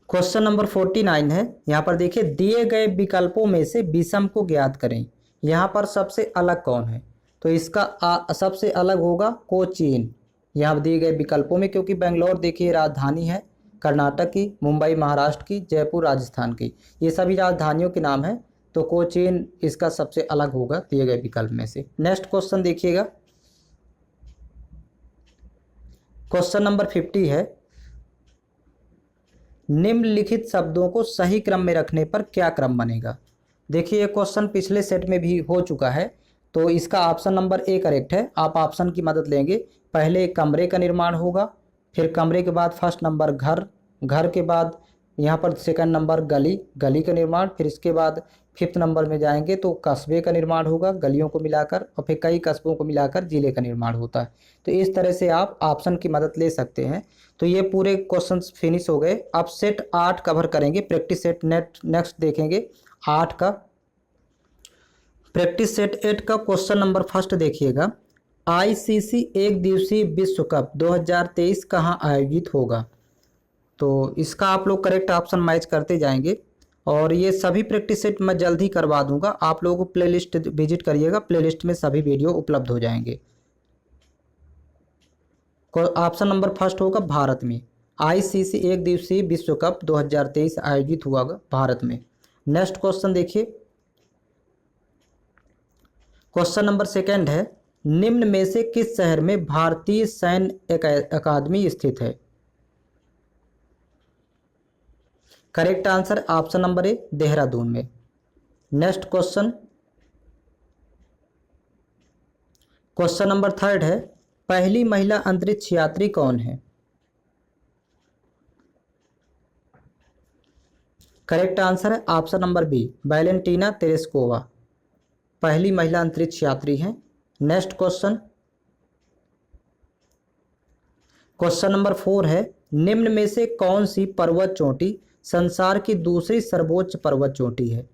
क्वेश्चन नंबर 49 है, यहाँ पर देखिए दिए गए विकल्पों में से विषम को ज्ञात करें। यहाँ पर सबसे अलग कौन है, तो इसका सबसे अलग होगा कोचीन, यहाँ दिए गए विकल्पों में, क्योंकि बेंगलोर देखिए राजधानी है कर्नाटक की, मुंबई महाराष्ट्र की, जयपुर राजस्थान की, ये सभी राजधानियों के नाम है, तो कोचीन इसका सबसे अलग होगा दिए गए विकल्प में से। नेक्स्ट क्वेश्चन देखिएगा। क्वेश्चन नंबर 50 है, निम्नलिखित शब्दों को सही क्रम में रखने पर क्या क्रम बनेगा। देखिए ये क्वेश्चन पिछले सेट में भी हो चुका है, तो इसका ऑप्शन नंबर ए करेक्ट है। आप ऑप्शन की मदद लेंगे। पहले कमरे का निर्माण होगा, फिर कमरे के बाद फर्स्ट नंबर घर, घर के बाद यहाँ पर सेकंड नंबर गली, गली का निर्माण, फिर इसके बाद फिफ्थ नंबर में जाएंगे तो कस्बे का निर्माण होगा गलियों को मिलाकर, और फिर कई कस्बों को मिलाकर जिले का निर्माण होता है। तो इस तरह से आप ऑप्शन की मदद ले सकते हैं। तो ये पूरे क्वेश्चंस फिनिश हो गए। अब सेट 8 कवर करेंगे, प्रैक्टिस सेट नेक्स्ट देखेंगे 8 का। प्रैक्टिस सेट 8 का क्वेश्चन नंबर फर्स्ट देखिएगा, आईसीसी एक दिवसीय विश्व कप 2023 कहाँ आयोजित होगा। तो इसका आप लोग करेक्ट ऑप्शन मैच करते जाएंगे, और ये सभी प्रैक्टिस सेट मैं जल्द ही करवा दूंगा। आप लोगों को प्लेलिस्ट विजिट करिएगा, प्लेलिस्ट में सभी वीडियो उपलब्ध हो जाएंगे। ऑप्शन नंबर फर्स्ट होगा भारत में, आईसीसी एक दिवसीय विश्व कप 2023 आयोजित हुआ भारत में। नेक्स्ट क्वेश्चन देखिए, क्वेश्चन नंबर सेकंड है, निम्न में से किस शहर में भारतीय सैन्य अकादमी स्थित है। Correct answer option number A Dehradun में। Next question, question number third है, पहली महिला अंतरिक्ष यात्री कौन है। करेक्ट आंसर है option number B Valentina Tereshkova, पहली महिला अंतरिक्ष यात्री हैं। नेक्स्ट क्वेश्चन, क्वेश्चन नंबर 4 है, निम्न में से कौन सी पर्वत चोटी संसार की दूसरी सर्वोच्च पर्वत चोटी है।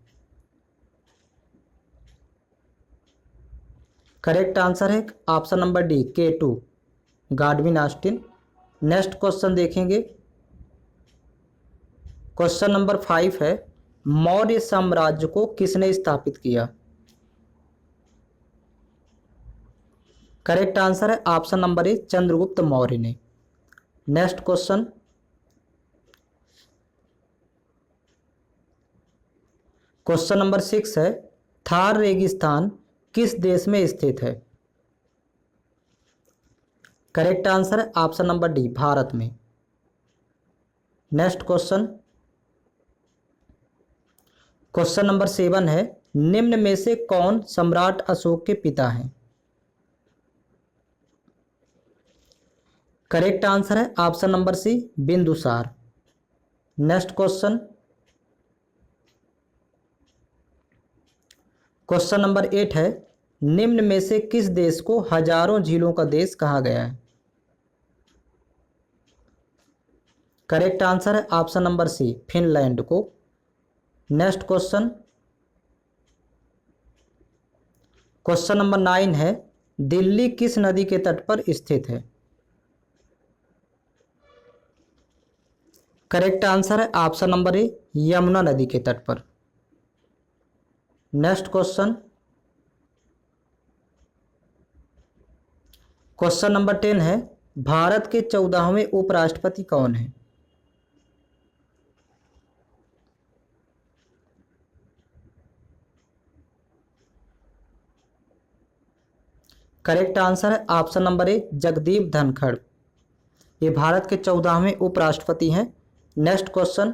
करेक्ट आंसर है option number D K2 Godwin Austen. Next question देखेंगे, क्वेश्चन नंबर 5 है, मौर्य साम्राज्य को किसने स्थापित किया। करेक्ट आंसर है option number A Chandragupta Maurya ने। नेक्स्ट क्वेश्चन, क्वेश्चन नंबर 6 है, थार रेगिस्तान किस देश में स्थित है। करेक्ट आंसर है ऑप्शन नंबर डी भारत में। नेक्स्ट क्वेश्चन, क्वेश्चन नंबर 7 है, निम्न में से कौन सम्राट अशोक के पिता हैं। करेक्ट आंसर है option number C Bindusara. Next question, question number 8 है, निम्न में से किस देश को हजारों झीलों का देश कहा गया है। करेक्ट आंसर है ऑप्शन नंबर सी फिनलैंड को। नेक्स्ट क्वेश्चन, क्वेश्चन नंबर 9 है, दिल्ली किस नदी के तट पर स्थित है। करेक्ट आंसर है ऑप्शन नंबर ए यमुना नदी के तट पर। नेक्स्ट क्वेश्चन, क्वेश्चन नंबर 10 है, भारत के 14वें उपराष्ट्रपति कौन है। करेक्ट आंसर है ऑप्शन नंबर ए जगदीप धनखड़, ये भारत के 14वें उपराष्ट्रपति हैं। नेक्स्ट क्वेश्चन,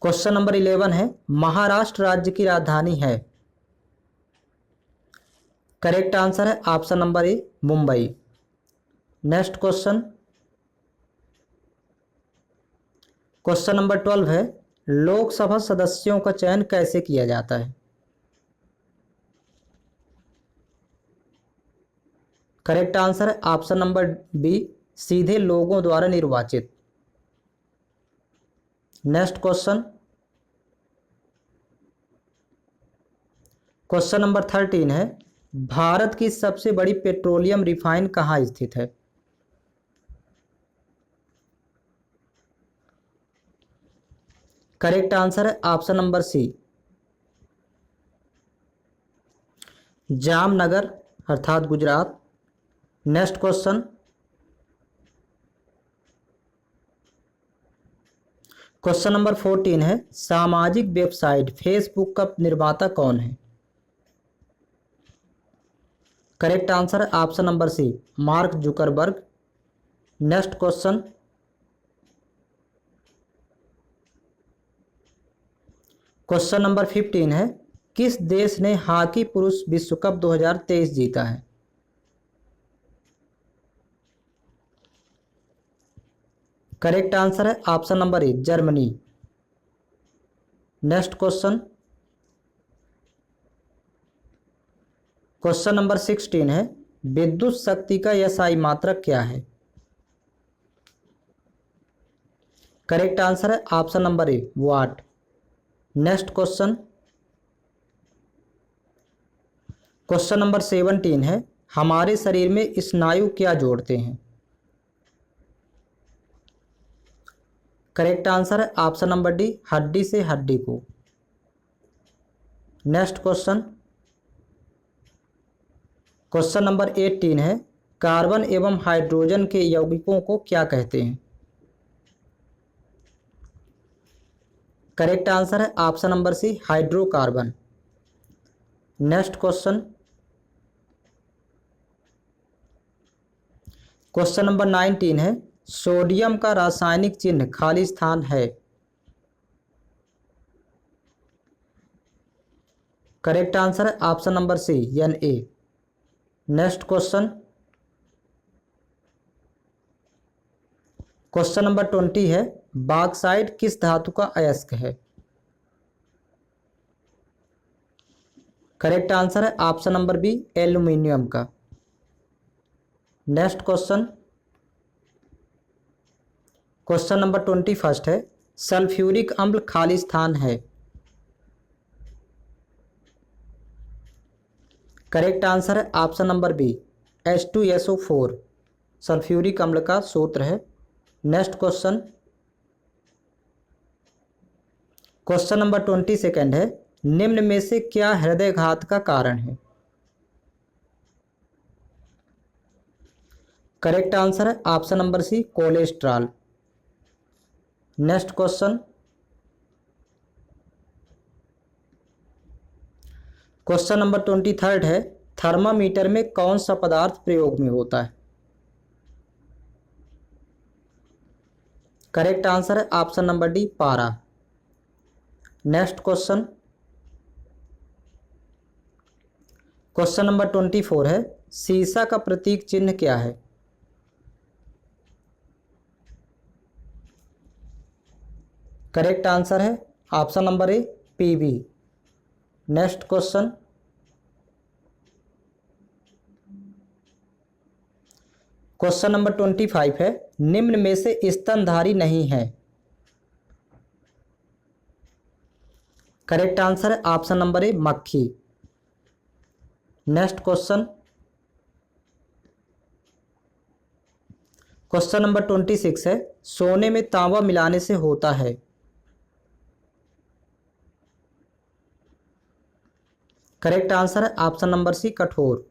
क्वेश्चन नंबर 11 है, महाराष्ट्र राज्य की राजधानी है। करेक्ट आंसर है ऑप्शन नंबर ए Mumbai. Next question, question number 12 है, लोकसभा सदस्यों का चयन कैसे किया जाता है। करेक्ट आंसर है ऑप्शन नंबर बी सीधे लोगों द्वारा निर्वाचित। नेक्स्ट क्वेश्चन, क्वेश्चन नंबर 13 है, भारत की सबसे बड़ी पेट्रोलियम रिफाइन कहाँ स्थित है। करेक्ट आंसर है ऑप्शन नंबर सी जामनगर अर्थात Gujarat. Next question, question number 14 है, सामाजिक वेबसाइट फेसबुक का निर्माता कौन है। करेक्ट आंसर है option number C, Mark Zuckerberg. Next question, question number 15 है, किस देश ने हॉकी पुरुष विश्व कप 2023 जीता है? करेक्ट आंसर है option number A, Germany. Next question, question number 16 है, विद्युत शक्ति का एसआई मात्रक क्या है? करेक्ट आंसर है option number A, watt. Next question, question number 17 है, हमारे शरीर में स्नायु क्या जोड़ते हैं? करेक्ट आंसर है ऑप्शन नंबर डी, हड्डी से हड्डी को। नेक्स्ट क्वेश्चन, क्वेश्चन नंबर 18 है, कार्बन एवं हाइड्रोजन के यौगिकों को क्या कहते हैं? करेक्ट आंसर है option number C, hydrocarbon. Next question, question number 19 है, सोडियम का रासायनिक चिन्ह खाली स्थान है? करेक्ट आंसर है option number C, Na। Next question, question number 20 है, बॉक्साइट किस धातु का अयस्क है? करेक्ट आंसर है ऑप्शन नंबर बी, एल्यूमिनियम का। नेक्स्ट क्वेश्चन, क्वेश्चन नंबर 21 है, सल्फ्यूरिक अम्ल खाली स्थान है? करेक्ट आंसर है option number B, H2SO4 sulphuric अम्ल का सूत्र है। नेक्स्ट क्वेश्चन, क्वेश्चन नंबर 22 है, निम्न में से क्या हृदयघात का कारण है? करेक्ट आंसर है option number C, cholesterol. Next question, question number 23 है, थर्मामीटर में कौन सा पदार्थ प्रयोग में होता है? करेक्ट आंसर है ऑप्शन नंबर डी, पारा। नेक्स्ट क्वेश्चन, क्वेश्चन नंबर 24 है, सीसा का प्रतीक चिन्ह क्या है? करेक्ट आंसर है ऑप्शन नंबर ए, Pb। Next question, question number 25 है, निम्न में से स्तनधारी नहीं है? करेक्ट आंसर है ऑप्शन नंबर ए, मक्खी। नेक्स्ट क्वेश्चन, क्वेश्चन नंबर 26 है, सोने में तांबा मिलाने से होता है? करेक्ट आंसर है ऑप्शन नंबर सी, कठोर।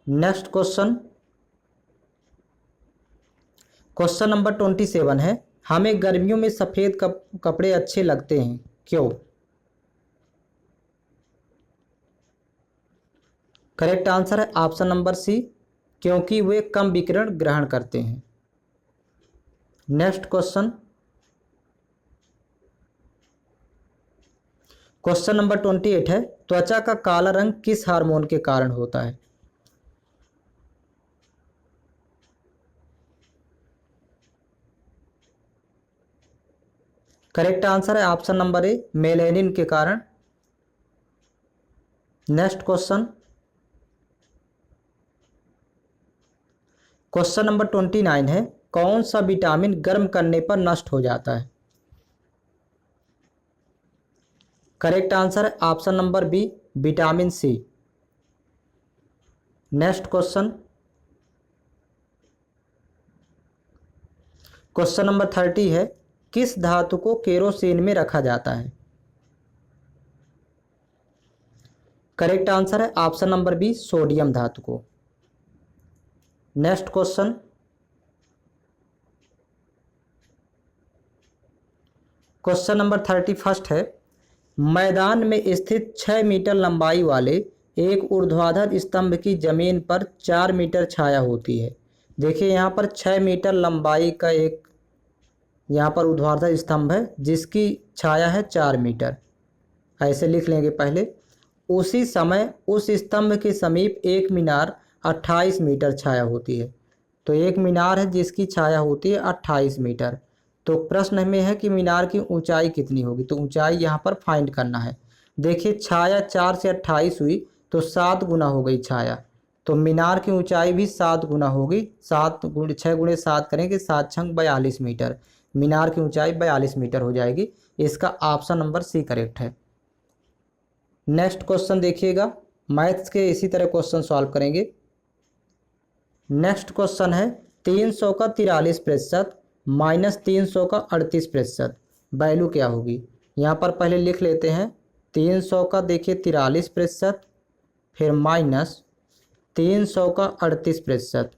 नेक्स्ट क्वेश्चन, क्वेश्चन नंबर 27 है, हमें गर्मियों में सफ़ेद कपड़े अच्छे लगते हैं, क्यों? करेक्ट आंसर है ऑप्शन नंबर सी, क्योंकि वे कम विकिरण ग्रहण करते हैं। नेक्स्ट क्वेश्चन, क्वेश्चन नंबर 28 है, त्वचा का काला रंग किस हार्मोन के कारण होता है? करेक्ट आंसर है ऑप्शन नंबर ए, मेलेनिन के कारण। नेक्स्ट क्वेश्चन, क्वेश्चन नंबर 29 है, कौन सा विटामिन गर्म करने पर नष्ट हो जाता है? करेक्ट आंसर है option number B, vitamin C. Next question, question number 30 है, किस धातु को केरोसिन में रखा जाता है? करेक्ट आंसर है ऑप्शन नंबर बी, सोडियम धातु को। नेक्स्ट क्वेश्चन, क्वेश्चन नंबर 31 है, मैदान में स्थित 6 मीटर लंबाई वाले एक ऊर्ध्वाधर स्तंभ की जमीन पर 4 मीटर छाया होती है। देखिए यहाँ पर 6 मीटर लंबाई का एक यहाँ पर ऊर्ध्वाधर स्तंभ है जिसकी छाया है 4 मीटर, ऐसे लिख लेंगे पहले। उसी समय उस स्तंभ के समीप एक मीनार 28 मीटर छाया होती है। तो एक मीनार है जिसकी छाया होती है 28 मीटर। तो प्रश्न में है कि मीनार की ऊंचाई कितनी होगी, तो ऊंचाई यहाँ पर फाइंड करना है। देखिए छाया 4 से 28 हुई तो 7 गुना हो गई छाया, तो मीनार की ऊंचाई भी 7 गुना होगी। 6 गुणे 7 करेंगे, 7 छंग 42 मीटर। मीनार की ऊंचाई 42 मीटर हो जाएगी। इसका ऑप्शन नंबर सी करेक्ट है। नेक्स्ट क्वेश्चन देखिएगा, मैथ्स के इसी तरह क्वेश्चन सॉल्व करेंगे। नेक्स्ट क्वेश्चन है 300 का 43% माइनस 300 का 38%, वैल्यू क्या होगी। यहाँ पर पहले लिख लेते हैं 300 का देखिए 43%, फिर माइनस 300 का 38%,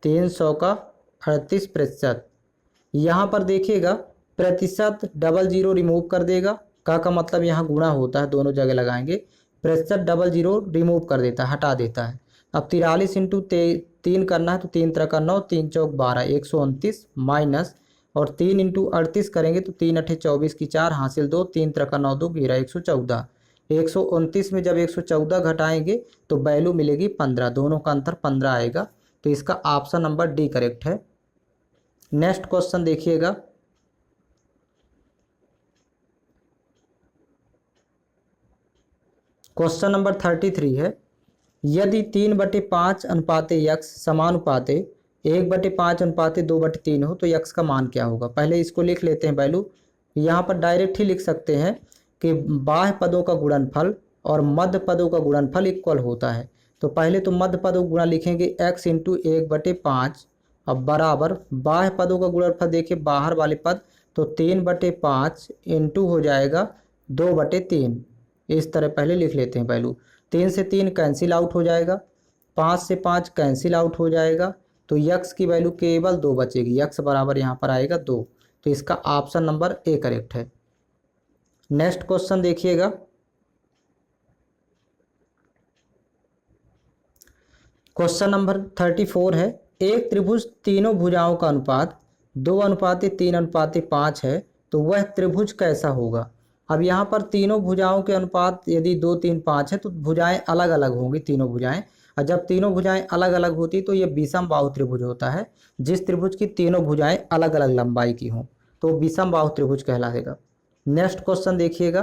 300 का 38%। यहाँ पर देखिएगा प्रतिशत डबल जीरो रिमूव कर देगा, का मतलब यहाँ गुणा होता है, दोनों जगह लगाएंगे। प्रतिशत डबल जीरो रिमूव कर देता है, हटा देता है। अब 43 इंटू 3 करना है तो 3 3 का 9, 3 चौक 12, 129 माइनस, और 3 इंटू 38 करेंगे तो 3 8 24 की 4 हासिल 2, 3 3 का 9 2 11 114। 129 में जब 114 घटाएंगे तो वैल्यू मिलेगी 15, दोनों का अंतर 15 आएगा। तो इसका ऑप्शन नंबर डी करेक्ट है। नेक्स्ट क्वेश्चन देखिएगा, क्वेश्चन नंबर 33 है, यदि 3/5 अनुपाते यक्स समानुपाते 1/5 अनुपाते 2/3 हो तो यक्स का मान क्या होगा। पहले इसको लिख लेते हैं वैल्यू। यहाँ पर डायरेक्ट ही लिख सकते हैं कि बाह्य पदों का गुणनफल और मध्य पदों का गुणनफल इक्वल होता है। तो पहले तो मध्य पदों का गुणा लिखेंगे x इंटू 1/5, अब बराबर बाह्य पदों का गुणनफल देखिए बाहर वाले पद, तो 3/5 इंटू हो जाएगा 2/3। इस तरह पहले लिख लेते हैं वैल्यू। 3 से 3 कैंसिल आउट हो जाएगा, 5 से 5 कैंसिल आउट हो जाएगा, तो यक्स की वैल्यू केवल 2 बचेगी। यक्स बराबर यहाँ पर आएगा 2, तो इसका ऑप्शन नंबर ए करेक्ट है। नेक्स्ट क्वेश्चन देखिएगा, क्वेश्चन नंबर 34 है, एक त्रिभुज तीनों भुजाओं का अनुपात 2:3:5 है तो वह त्रिभुज कैसा होगा। अब यहाँ पर तीनों भुजाओं के अनुपात यदि 2 3 5 है तो भुजाएं अलग अलग होंगी, तीनों भुजाएं। और जब तीनों भुजाएं अलग अलग होती तो ये विषम बाहु त्रिभुज होता है। जिस त्रिभुज की तीनों भुजाएं अलग अलग लंबाई की हों तो विषम बाहु त्रिभुज कहलाएगा। नेक्स्ट क्वेश्चन देखिएगा,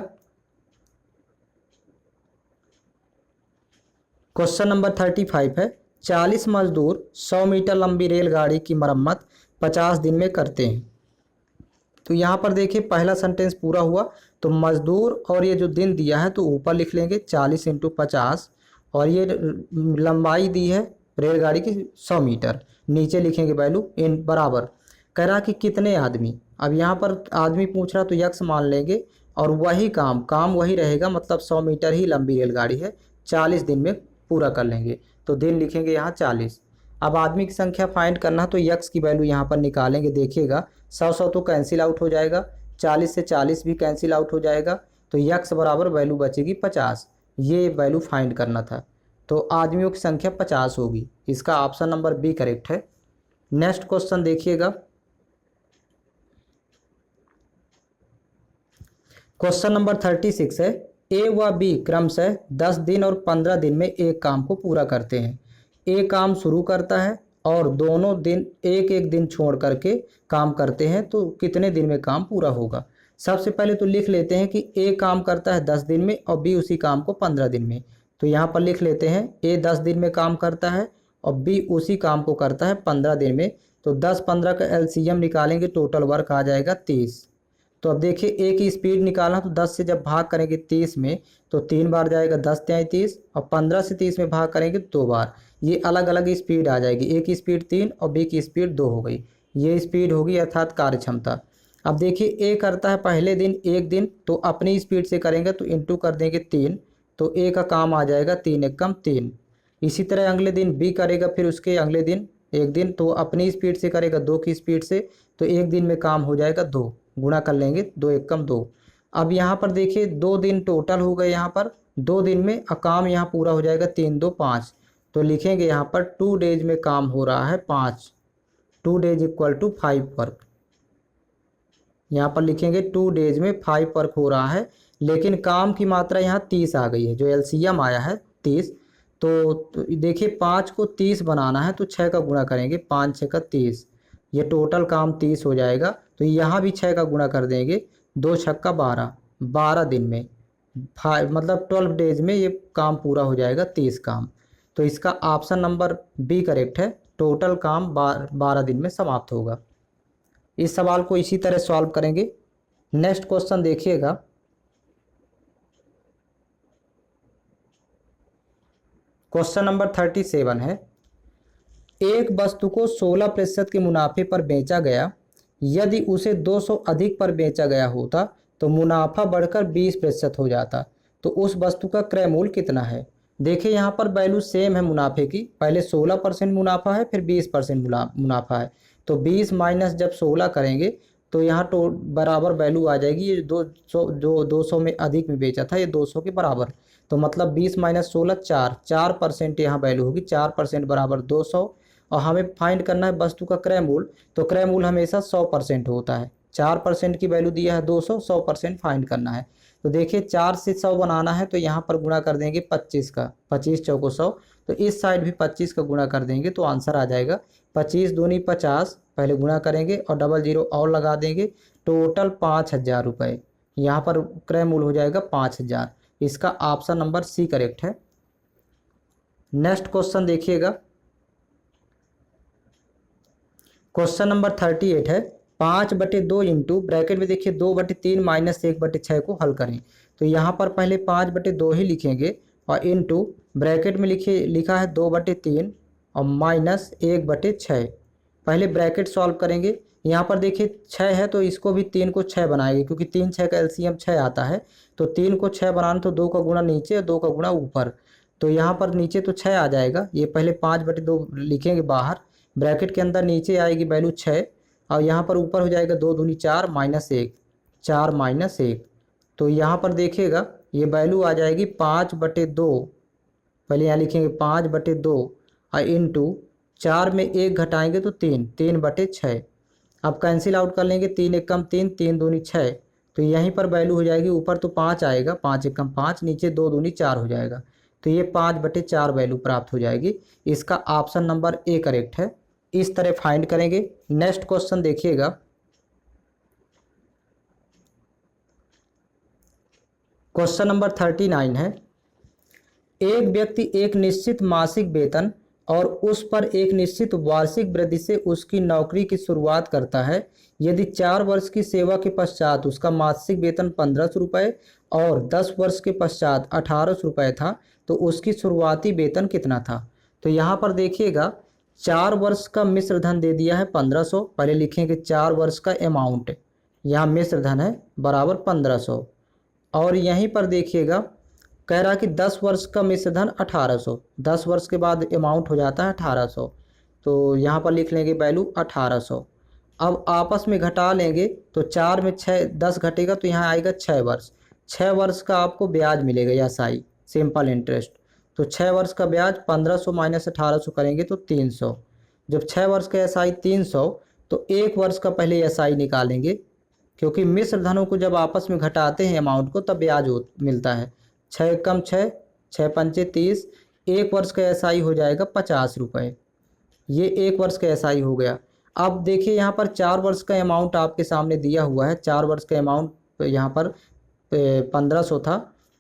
क्वेश्चन नंबर 35 है, 40 मजदूर 100 मीटर लंबी रेलगाड़ी की मरम्मत 50 दिन में करते हैं। तो यहाँ पर देखिए पहला सेंटेंस पूरा हुआ, तो मजदूर और ये जो दिन दिया है तो ऊपर लिख लेंगे 40 इंटू 50, और ये लंबाई दी है रेलगाड़ी की 100 मीटर, नीचे लिखेंगे वैल्यू इन बराबर। कह रहा कि कितने आदमी, अब यहाँ पर आदमी पूछ रहा तो यक्स मान लेंगे, और वही काम वही रहेगा, मतलब 100 मीटर ही लंबी रेलगाड़ी है, 40 दिन में पूरा कर लेंगे, तो दिन लिखेंगे यहाँ 40। अब आदमी की संख्या फाइंड करना तो यक्स की वैल्यू यहाँ पर निकालेंगे, देखिएगा 100 तो कैंसिल आउट हो जाएगा, 40 से 40 भी कैंसिल आउट हो जाएगा, तो यक्स बराबर वैल्यू बचेगी 50। ये वैल्यू फाइंड करना था, तो आदमियों की संख्या 50 होगी। इसका ऑप्शन नंबर बी करेक्ट है। नेक्स्ट क्वेश्चन देखिएगा, क्वेश्चन नंबर 36 है, ए व बी क्रमशः 10 दिन और 15 दिन में एक काम को पूरा करते हैं। ए काम शुरू करता है और दोनों दिन एक एक दिन छोड़ करके काम करते हैं, तो कितने दिन में काम पूरा होगा। सबसे पहले तो लिख लेते हैं कि ए काम करता है 10 दिन में और बी उसी काम को 15 दिन में। तो यहाँ पर लिख लेते हैं ए 10 दिन में काम करता है और बी उसी काम को करता है 15 दिन में। तो 10-15 का एलसीएम निकालेंगे, टोटल वर्क आ जाएगा 30। तो अब देखिए ए की स्पीड निकालना, तो 10 से जब भाग करेंगे 30 में तो 3 बार जाएगा, 10 × 30, और 15 से 30 में भाग करेंगे 2 बार। ये अलग अलग स्पीड आ जाएगी, ए की स्पीड 3 और बी की स्पीड 2 हो गई। ये स्पीड होगी अर्थात कार्य क्षमता। अब देखिए ए करता है पहले दिन 1 दिन, तो अपनी स्पीड से करेंगे तो इंटू कर देंगे 3, तो ए का काम आ जाएगा 3 एकम 3। इसी तरह अगले दिन बी करेगा, फिर उसके अगले दिन 1 दिन, तो अपनी स्पीड से करेगा 2 की स्पीड से, तो 1 दिन में काम हो जाएगा 2, गुणा कर लेंगे 2 एकम 2। अब यहाँ पर देखिए 2 दिन टोटल हो गए यहाँ पर, 2 दिन में काम यहाँ पूरा हो जाएगा, 3 2 5। तो लिखेंगे यहाँ पर 2 डेज में काम हो रहा है 5, 2 डेज इक्वल टू 5 वर्क। यहाँ पर लिखेंगे 2 डेज में 5 वर्क हो रहा है, लेकिन काम की मात्रा यहाँ 30 आ गई है, जो एलसीएम आया है 30। तो देखिए 5 को 30 बनाना है तो 6 का गुणा करेंगे, 5 6 का 30, ये टोटल काम 30 हो जाएगा। तो यहाँ भी 6 का गुणा कर देंगे, 2 6 का 12, 12 दिन में 5 मतलब 12 डेज में ये काम पूरा हो जाएगा 30 काम। तो इसका ऑप्शन नंबर बी करेक्ट है, टोटल काम 12 दिन में समाप्त होगा। इस सवाल को इसी तरह सॉल्व करेंगे। नेक्स्ट क्वेश्चन देखिएगा, क्वेश्चन नंबर 37 है, एक वस्तु को 16% के मुनाफे पर बेचा गया, यदि उसे 200 अधिक पर बेचा गया होता तो मुनाफा बढ़कर 20% हो जाता, तो उस वस्तु का क्रय मूल्य कितना है। देखिए यहाँ पर वैल्यू सेम है मुनाफे की, पहले 16% मुनाफा है, फिर 20% मुनाफा है। तो 20 माइनस जब 16 करेंगे तो यहाँ तो बराबर वैल्यू आ जाएगी, ये 200 में अधिक में बेचा था, ये 200 के बराबर। तो मतलब 20 माइनस 16 4% यहाँ वैल्यू होगी, 4% बराबर 200। और हमें फाइंड करना है वस्तु का क्रय मूल्य, तो क्रय मूल्य हमेशा 100% होता है। 4% की वैल्यू दिया है 200, 100% फाइंड करना है। तो देखिए 4 से 100 बनाना है तो यहाँ पर गुणा कर देंगे 25 का, 25 चौको 100। तो इस साइड भी 25 का गुणा कर देंगे तो आंसर आ जाएगा 25 दूनी 50, पहले गुणा करेंगे और डबल जीरो और लगा देंगे, टोटल 5000 रुपये। यहाँ पर क्रय मूल्य हो जाएगा 5000। इसका ऑप्शन नंबर सी करेक्ट है। नेक्स्ट क्वेश्चन देखिएगा, क्वेश्चन नंबर 38 है, 5/2 इंटू ब्रैकेट में देखिए 2/3 माइनस 1/6 को हल करें। तो यहाँ पर पहले 5/2 ही लिखेंगे और इंटू ब्रैकेट में लिखा है 2/3 और माइनस 1/6। पहले ब्रैकेट सॉल्व करेंगे। यहाँ पर देखिए 6 है तो इसको भी 3 को 6 बनाएंगे, क्योंकि 3 6 का एलसीएम 6 आता है। तो 3 को 6 बनाना तो 2 का गुणा नीचे और 2 का गुणा ऊपर। तो यहाँ पर नीचे तो 6 आ जाएगा, ये पहले 5/2 लिखेंगे बाहर, ब्रैकेट के अंदर नीचे आएगी वैल्यू 6 और यहाँ पर ऊपर हो जाएगा 2 दूनी 4 माइनस 1, 4 माइनस 1। तो यहाँ पर देखिएगा ये वैल्यू आ जाएगी 5/2, पहले यहाँ लिखेंगे 5/2 और इंटू 4 में 1 घटाएंगे तो 3, 3/6। अब कैंसिल आउट कर लेंगे, 3 1 कम 3, 3 दूनी 6। तो यहीं पर वैल्यू हो जाएगी, ऊपर तो 5 आएगा, 5 1 कम 5, नीचे 2 दूनी 4 हो जाएगा। तो ये 5/4 वैल्यू प्राप्त हो जाएगी। इसका ऑप्शन नंबर ए करेक्ट है। इस तरह फाइंड करेंगे। नेक्स्ट क्वेश्चन देखिएगा, क्वेश्चन नंबर 39 है, एक व्यक्ति एक निश्चित मासिक वेतन और उस पर एक निश्चित वार्षिक वृद्धि से उसकी नौकरी की शुरुआत करता है। यदि 4 वर्ष की सेवा के पश्चात उसका मासिक वेतन 1500 रुपये और 10 वर्ष के पश्चात 1800 रुपये था, तो उसकी शुरुआती वेतन कितना था। तो यहाँ पर देखिएगा 4 वर्ष का मिश्र धन दे दिया है 1500, पहले लिखेंगे 4 वर्ष का अमाउंट, यहाँ मिश्र धन है बराबर 1500। और यहीं पर देखिएगा कह रहा है कि 10 वर्ष का मिश्र धन 1800, 10 वर्ष के बाद अमाउंट हो जाता है 1800। तो यहाँ पर लिख लेंगे वैल्यू 1800। अब आपस में घटा लेंगे तो 4 में 6 10 घटेगा तो यहाँ आएगा 6 वर्ष। 6 वर्ष का आपको ब्याज मिलेगा या साई सिंपल इंटरेस्ट। तो 6 वर्ष का ब्याज 1500 माइनस 1800 करेंगे तो 300। जब 6 वर्ष का एसआई 300 तो 1 वर्ष का पहले एसआई निकालेंगे, क्योंकि मिश्र धनों को जब आपस में घटाते हैं अमाउंट को तब ब्याज मिलता है। 6 कम 6, 6 पंचे 30, 1 वर्ष का एसआई हो जाएगा 50 रुपये। ये 1 वर्ष का एसआई हो गया। अब देखिए यहाँ पर 4 वर्ष का अमाउंट आपके सामने दिया हुआ है। 4 वर्ष का अमाउंट यहाँ पर 1500 था,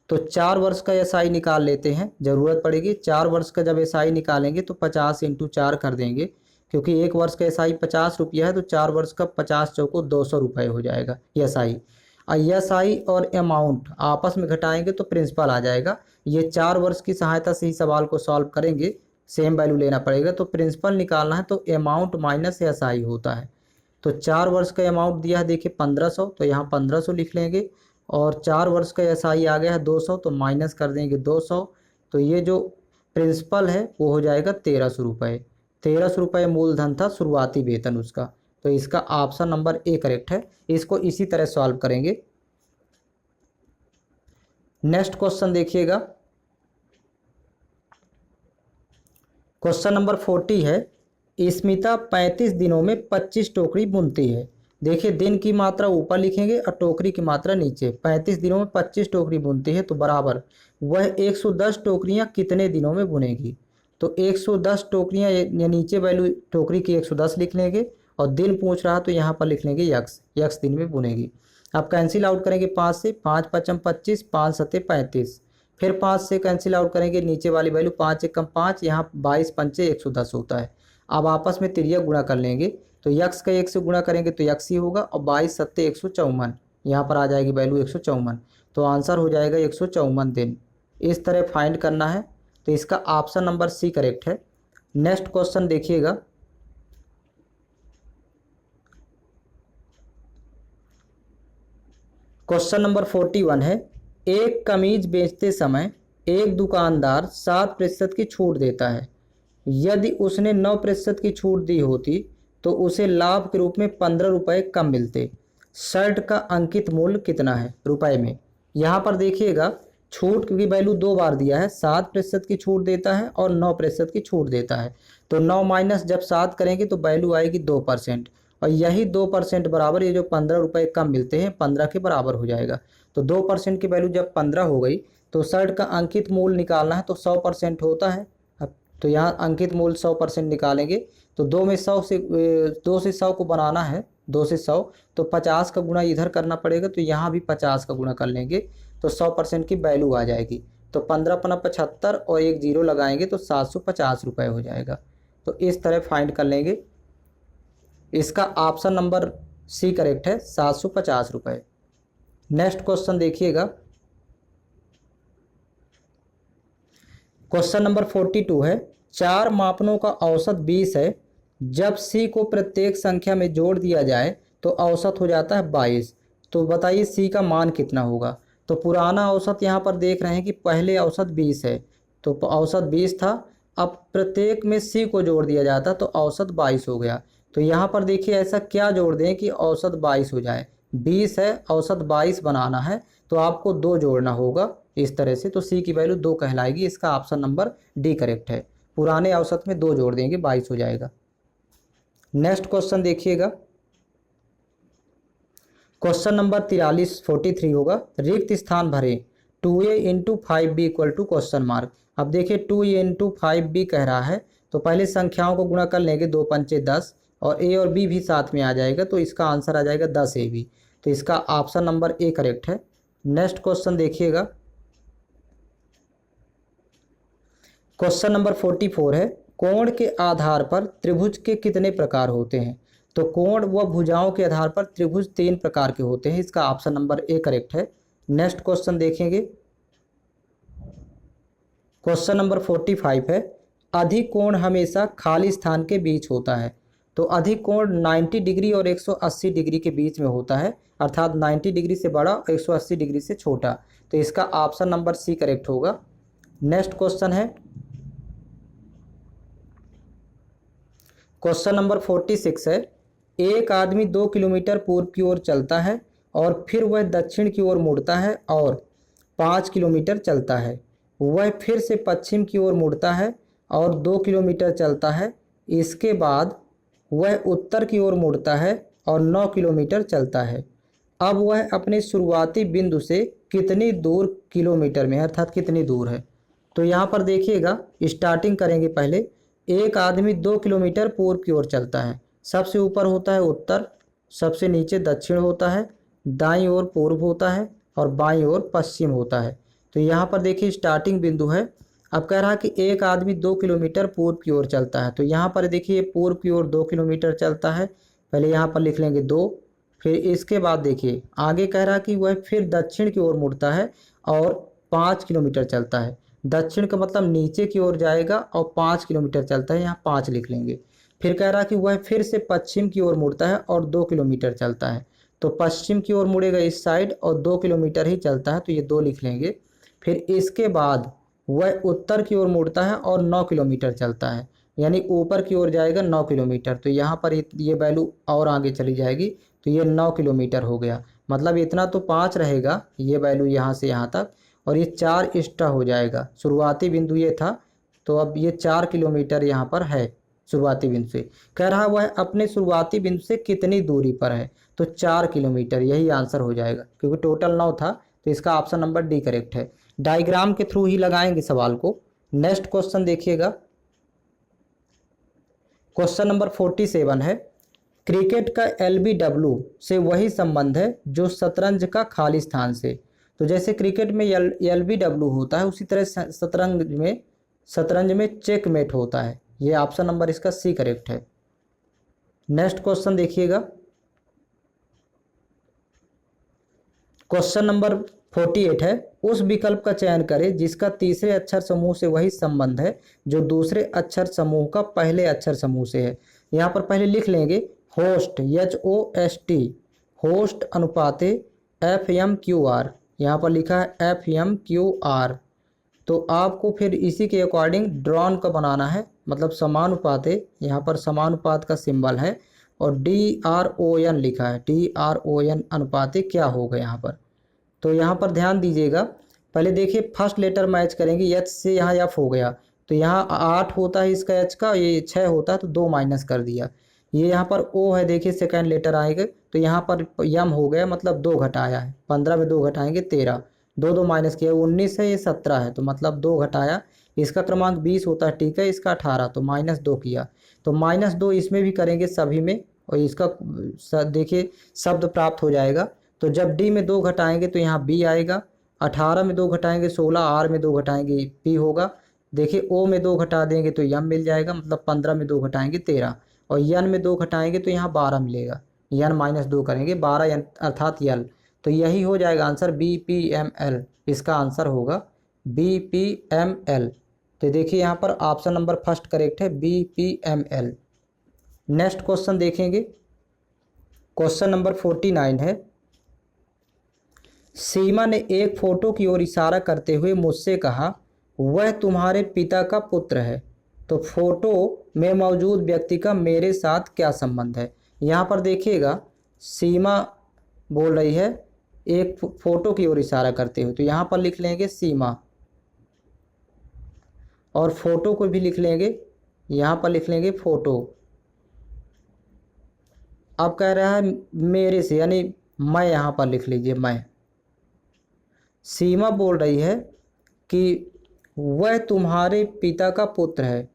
तो 4 वर्ष का एसआई निकाल लेते हैं, ज़रूरत पड़ेगी। 4 वर्ष का जब एसआई निकालेंगे तो 50 × 4 कर देंगे, क्योंकि 1 वर्ष का एसआई 50 रुपया है, तो 4 वर्ष का 50 चौको 200 रुपये हो जाएगा एसआई। एसआई और अमाउंट आपस में घटाएंगे तो प्रिंसिपल आ जाएगा। ये 4 वर्ष की सहायता से ही सवाल को सॉल्व करेंगे, सेम वैल्यू लेना पड़ेगा। तो प्रिंसिपल निकालना है तो अमाउंट माइनस एसआई होता है। तो 4 वर्ष का अमाउंट दिया है देखिए 1500, तो यहाँ 1500 लिख लेंगे और 4 वर्ष का एसआई आ गया है 200, तो माइनस कर देंगे 200। तो ये जो प्रिंसिपल है वो हो जाएगा 1300 रुपये। 1300 रुपये मूलधन था शुरुआती वेतन उसका। तो इसका ऑप्शन नंबर ए करेक्ट है। इसको इसी तरह सॉल्व करेंगे। नेक्स्ट क्वेश्चन देखिएगा, क्वेश्चन नंबर 40 है, स्मिता 35 दिनों में 25 टोकरी बुनती है। देखिए दिन की मात्रा ऊपर लिखेंगे और टोकरी की मात्रा नीचे। 35 दिनों में 25 टोकरी बुनती है तो बराबर वह 110 टोकरियां कितने दिनों में बुनेगी। तो 110 टोकरियां, या नीचे वैल्यू टोकरी की 110 लिख लेंगे और दिन पूछ रहा तो यहाँ पर लिख लेंगे यक्स, यक्स दिन में बुनेगी। अब कैंसिल आउट करेंगे 5 से, 5 पचम 25, 5 सत्ते 35, फिर 5 से कैंसिल आउट करेंगे नीचे वाली वैल्यू 5 एकम 5, यहाँ 22 पंचे 110 होता है। अब आपस में तिरिया गुणा कर लेंगे तो यक्स का 1 से गुणा करेंगे तो यक्स ही होगा और 22 सत्ते 154, यहाँ पर आ जाएगी वैल्यू 154। तो आंसर हो जाएगा 154 दिन। इस तरह फाइंड करना है, तो इसका ऑप्शन नंबर सी करेक्ट है। नेक्स्ट क्वेश्चन देखिएगा, क्वेश्चन नंबर 41 है, एक कमीज बेचते समय एक दुकानदार 7% की छूट देता है। यदि उसने 9% की छूट दी होती तो उसे लाभ के रूप में 15 रुपये कम मिलते। शर्ट का अंकित मूल्य कितना है रुपए में। यहाँ पर देखिएगा छूट की वैल्यू 2 बार दिया है, 7% की छूट देता है और 9% की छूट देता है। तो 9 माइनस जब 7 करेंगे तो वैल्यू आएगी 2%, और यही 2% बराबर ये जो 15 रुपये कम मिलते हैं 15 के बराबर हो जाएगा। तो 2% की वैल्यू जब 15 हो गई तो शर्ट का अंकित मूल्य निकालना है तो 100% होता है। अब तो यहाँ अंकित मूल्य 100% निकालेंगे तो 2 में 100 से 2 से 100 को बनाना है, 2 से 100 तो 50 का गुणा इधर करना पड़ेगा, तो यहाँ भी 50 का गुणा कर लेंगे तो 100% की वैल्यू आ जाएगी। तो 15 पना 75 और एक जीरो लगाएंगे तो 750 रुपये हो जाएगा। तो इस तरह फाइंड कर लेंगे। इसका ऑप्शन नंबर सी करेक्ट है, 750 रुपये। नेक्स्ट क्वेश्चन देखिएगा, क्वेश्चन नंबर 42 है, 4 मापनों का औसत 20 है। जब सी को प्रत्येक संख्या में जोड़ दिया जाए तो औसत हो जाता है 22। तो बताइए सी का मान कितना होगा। तो पुराना औसत यहाँ पर देख रहे हैं कि पहले औसत 20 है, तो औसत 20 था। अब प्रत्येक में सी को जोड़ दिया जाता तो औसत 22 हो गया। तो यहाँ पर देखिए ऐसा क्या जोड़ दें कि औसत 22 हो जाए। 20 है, औसत 22 बनाना है तो आपको 2 जोड़ना होगा इस तरह से। तो सी की वैल्यू 2 कहलाएगी। इसका ऑप्शन नंबर डी करेक्ट है। पुराने औसत में 2 जोड़ देंगे 22 हो जाएगा। नेक्स्ट क्वेश्चन देखिएगा, क्वेश्चन नंबर 43 होगा, रिक्त स्थान भरें। 2a into 5b equal to question mark. अब देखिए 2a इंटू 5b कह रहा है तो पहले संख्याओं को गुणा कर लेंगे, 2 पंचे 10 और a और b भी साथ में आ जाएगा तो इसका आंसर आ जाएगा 10ab। तो इसका ऑप्शन नंबर ए करेक्ट है। नेक्स्ट क्वेश्चन देखिएगा, क्वेश्चन नंबर 44 है, कोण के आधार पर त्रिभुज के कितने प्रकार होते हैं। तो कोण व भुजाओं के आधार पर त्रिभुज 3 प्रकार के होते हैं। इसका ऑप्शन नंबर ए करेक्ट है। नेक्स्ट क्वेश्चन देखेंगे, क्वेश्चन नंबर 45 है, अधिक कोण हमेशा खाली स्थान के बीच होता है। तो अधिक कोण 90 डिग्री और 180 डिग्री के बीच में होता है, अर्थात 90 डिग्री से बड़ा और 180 डिग्री से छोटा। तो इसका ऑप्शन नंबर सी करेक्ट होगा। नेक्स्ट क्वेश्चन है, क्वेश्चन नंबर 46 है, एक आदमी 2 किलोमीटर पूर्व की ओर चलता है और फिर वह दक्षिण की ओर मुड़ता है और 5 किलोमीटर चलता है। वह फिर से पश्चिम की ओर मुड़ता है और 2 किलोमीटर चलता है। इसके बाद वह उत्तर की ओर मुड़ता है और 9 किलोमीटर चलता है। अब वह अपने शुरुआती बिंदु से कितनी दूर किलोमीटर में, अर्थात कितनी दूर है। तो यहाँ पर देखिएगा स्टार्टिंग करेंगे। पहले एक आदमी 2 किलोमीटर पूर्व की ओर चलता है। सबसे ऊपर होता है उत्तर, सबसे नीचे दक्षिण होता है, दाईं ओर पूर्व होता है और बाईं ओर पश्चिम होता है। तो यहाँ पर देखिए स्टार्टिंग बिंदु है। अब कह रहा है कि एक आदमी 2 किलोमीटर पूर्व की ओर चलता है। तो यहाँ पर देखिए पूर्व की ओर 2 किलोमीटर चलता है, पहले यहाँ पर लिख लेंगे 2। फिर इसके बाद देखिए आगे कह रहा है कि वह फिर दक्षिण की ओर मुड़ता है और 5 किलोमीटर चलता है। दक्षिण का मतलब नीचे की ओर जाएगा और 5 किलोमीटर चलता है, यहाँ 5 लिख लेंगे। फिर कह रहा कि वह फिर से पश्चिम की ओर मुड़ता है और 2 किलोमीटर चलता है। तो पश्चिम की ओर मुड़ेगा इस साइड और 2 किलोमीटर ही चलता है, तो ये 2 लिख लेंगे। फिर इसके बाद वह उत्तर की ओर मुड़ता है और 9 किलोमीटर चलता है, यानी ऊपर की ओर जाएगा 9 किलोमीटर। तो यहाँ पर ये वैल्यू और आगे चली जाएगी, तो ये 9 किलोमीटर हो गया। मतलब इतना तो 5 रहेगा ये वैल्यू यहाँ से यहाँ तक, और ये 4 एक्स्ट्रा हो जाएगा। शुरुआती बिंदु ये था, तो अब ये 4 किलोमीटर यहाँ पर है शुरुआती बिंदु से। कह रहा वह अपने शुरुआती बिंदु से कितनी दूरी पर है, तो 4 किलोमीटर, यही आंसर हो जाएगा क्योंकि टोटल 9 था, तो इसका ऑप्शन नंबर डी करेक्ट है। डायग्राम के थ्रू ही लगाएंगे सवाल को। नेक्स्ट क्वेश्चन देखिएगा, क्वेश्चन नंबर 47 है, क्रिकेट का LBW से वही संबंध है जो शतरंज का खाली स्थान से। तो जैसे क्रिकेट में LBW होता है, उसी तरह शतरंज में चेकमेट होता है। ये ऑप्शन नंबर इसका सी करेक्ट है। नेक्स्ट क्वेश्चन देखिएगा, क्वेश्चन नंबर 48 है, उस विकल्प का चयन करें जिसका तीसरे अक्षर समूह से वही संबंध है जो दूसरे अक्षर समूह का पहले अक्षर समूह से है। यहाँ पर पहले लिख लेंगे होस्ट, HOST, होस्ट अनुपाते FMQR, यहाँ पर लिखा है FMQR। तो आपको फिर इसी के अकॉर्डिंग ड्रॉन का बनाना है, मतलब समानुपाते, यहाँ पर समानुपात का सिंबल है और DRON लिखा है, DRON अनुपाते क्या होगा यहाँ पर। तो यहाँ पर ध्यान दीजिएगा, पहले देखिए फर्स्ट लेटर मैच करेंगे, H से यहाँ F हो गया, तो यहाँ 8 होता है इसका H का, ये 6 होता है तो 2 माइनस कर दिया। ये यहाँ पर O है, देखिए सेकंड लेटर आएगा, तो यहाँ पर यम हो गया, मतलब 2 घटाया है, 15 में 2 घटाएंगे 13, 2 माइनस किया, 19 है, ये 17 है, तो मतलब 2 घटाया। इसका क्रमांक 20 होता है, ठीक है, इसका 18, तो -2 किया, तो -2 इसमें भी करेंगे सभी में, और इसका देखिए शब्द प्राप्त हो जाएगा। तो जब D में 2 घटाएंगे तो यहाँ B आएगा, 18 में 2 घटाएंगे 16, R में 2 घटाएंगे P होगा, देखिए O में 2 घटा देंगे तो यम मिल जाएगा, मतलब 15 में 2 घटाएंगे 13, और यन में 2 घटाएंगे तो यहाँ 12 मिलेगा, यन -2 करेंगे 12 अर्थात यल, तो यही हो जाएगा आंसर BPML, इसका आंसर होगा BPML। तो देखिए यहाँ पर ऑप्शन नंबर फर्स्ट करेक्ट है, BPML। नेक्स्ट क्वेश्चन देखेंगे, क्वेश्चन नंबर 49 है, सीमा ने एक फोटो की ओर इशारा करते हुए मुझसे कहा वह तुम्हारे पिता का पुत्र है। तो फोटो में मौजूद व्यक्ति का मेरे साथ क्या संबंध है। यहाँ पर देखिएगा सीमा बोल रही है एक फोटो की ओर इशारा करते हुए, तो यहाँ पर लिख लेंगे सीमा, और फोटो को भी लिख लेंगे, यहाँ पर लिख लेंगे फोटो। अब कह रहा है मेरे से, यानी मैं, यहाँ पर लिख लीजिए मैं। सीमा बोल रही है कि वह तुम्हारे पिता का पुत्र है,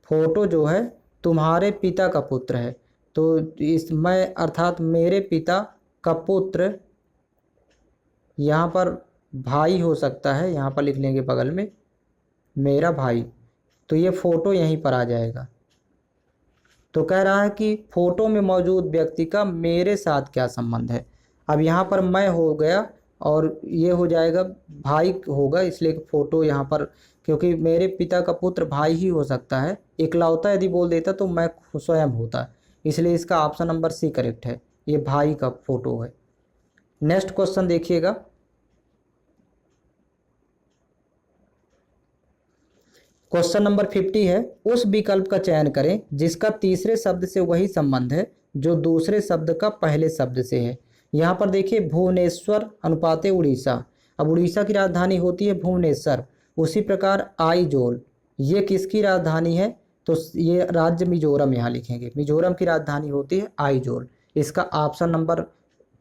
फोटो जो है तुम्हारे पिता का पुत्र है, तो इस मैं अर्थात मेरे पिता का पुत्र, यहाँ पर भाई हो सकता है, यहाँ पर लिख लेंगे बगल में मेरा भाई, तो ये फोटो यहीं पर आ जाएगा। तो कह रहा है कि फोटो में मौजूद व्यक्ति का मेरे साथ क्या संबंध है। अब यहाँ पर मैं हो गया और ये हो जाएगा भाई होगा, इसलिए फोटो यहाँ पर, क्योंकि मेरे पिता का पुत्र भाई ही हो सकता है, इकलौता यदि बोल देता तो मैं स्वयं होता, इसलिए इसका ऑप्शन नंबर सी करेक्ट है, ये भाई का फोटो है। नेक्स्ट क्वेश्चन देखिएगा, क्वेश्चन नंबर 50 है, उस विकल्प का चयन करें जिसका तीसरे शब्द से वही संबंध है जो दूसरे शब्द का पहले शब्द से है। यहाँ पर देखिए भुवनेश्वर अनुपाते उड़ीसा, अब उड़ीसा की राजधानी होती है भुवनेश्वर, उसी प्रकार आइजोल, ये किसकी राजधानी है, तो ये राज्य मिजोरम, यहाँ लिखेंगे मिजोरम की राजधानी होती है आइजोल, इसका ऑप्शन नंबर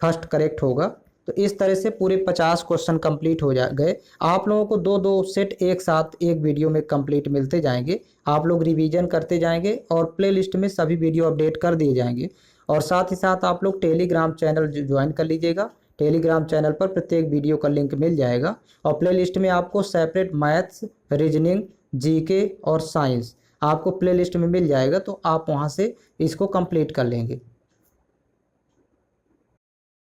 फर्स्ट करेक्ट होगा। तो इस तरह से पूरे 50 क्वेश्चन कंप्लीट हो गए। आप लोगों को 2-2 सेट एक साथ एक वीडियो में कंप्लीट मिलते जाएंगे, आप लोग रिवीजन करते जाएंगे और प्लेलिस्ट में सभी वीडियो अपडेट कर दिए जाएंगे। और साथ ही साथ आप लोग टेलीग्राम चैनल ज्वाइन कर लीजिएगा, टेलीग्राम चैनल पर प्रत्येक वीडियो का लिंक मिल जाएगा, और प्लेलिस्ट में आपको सेपरेट मैथ्स, रीजनिंग, जीके और साइंस आपको प्लेलिस्ट में मिल जाएगा, तो आप वहाँ से इसको कंप्लीट कर लेंगे।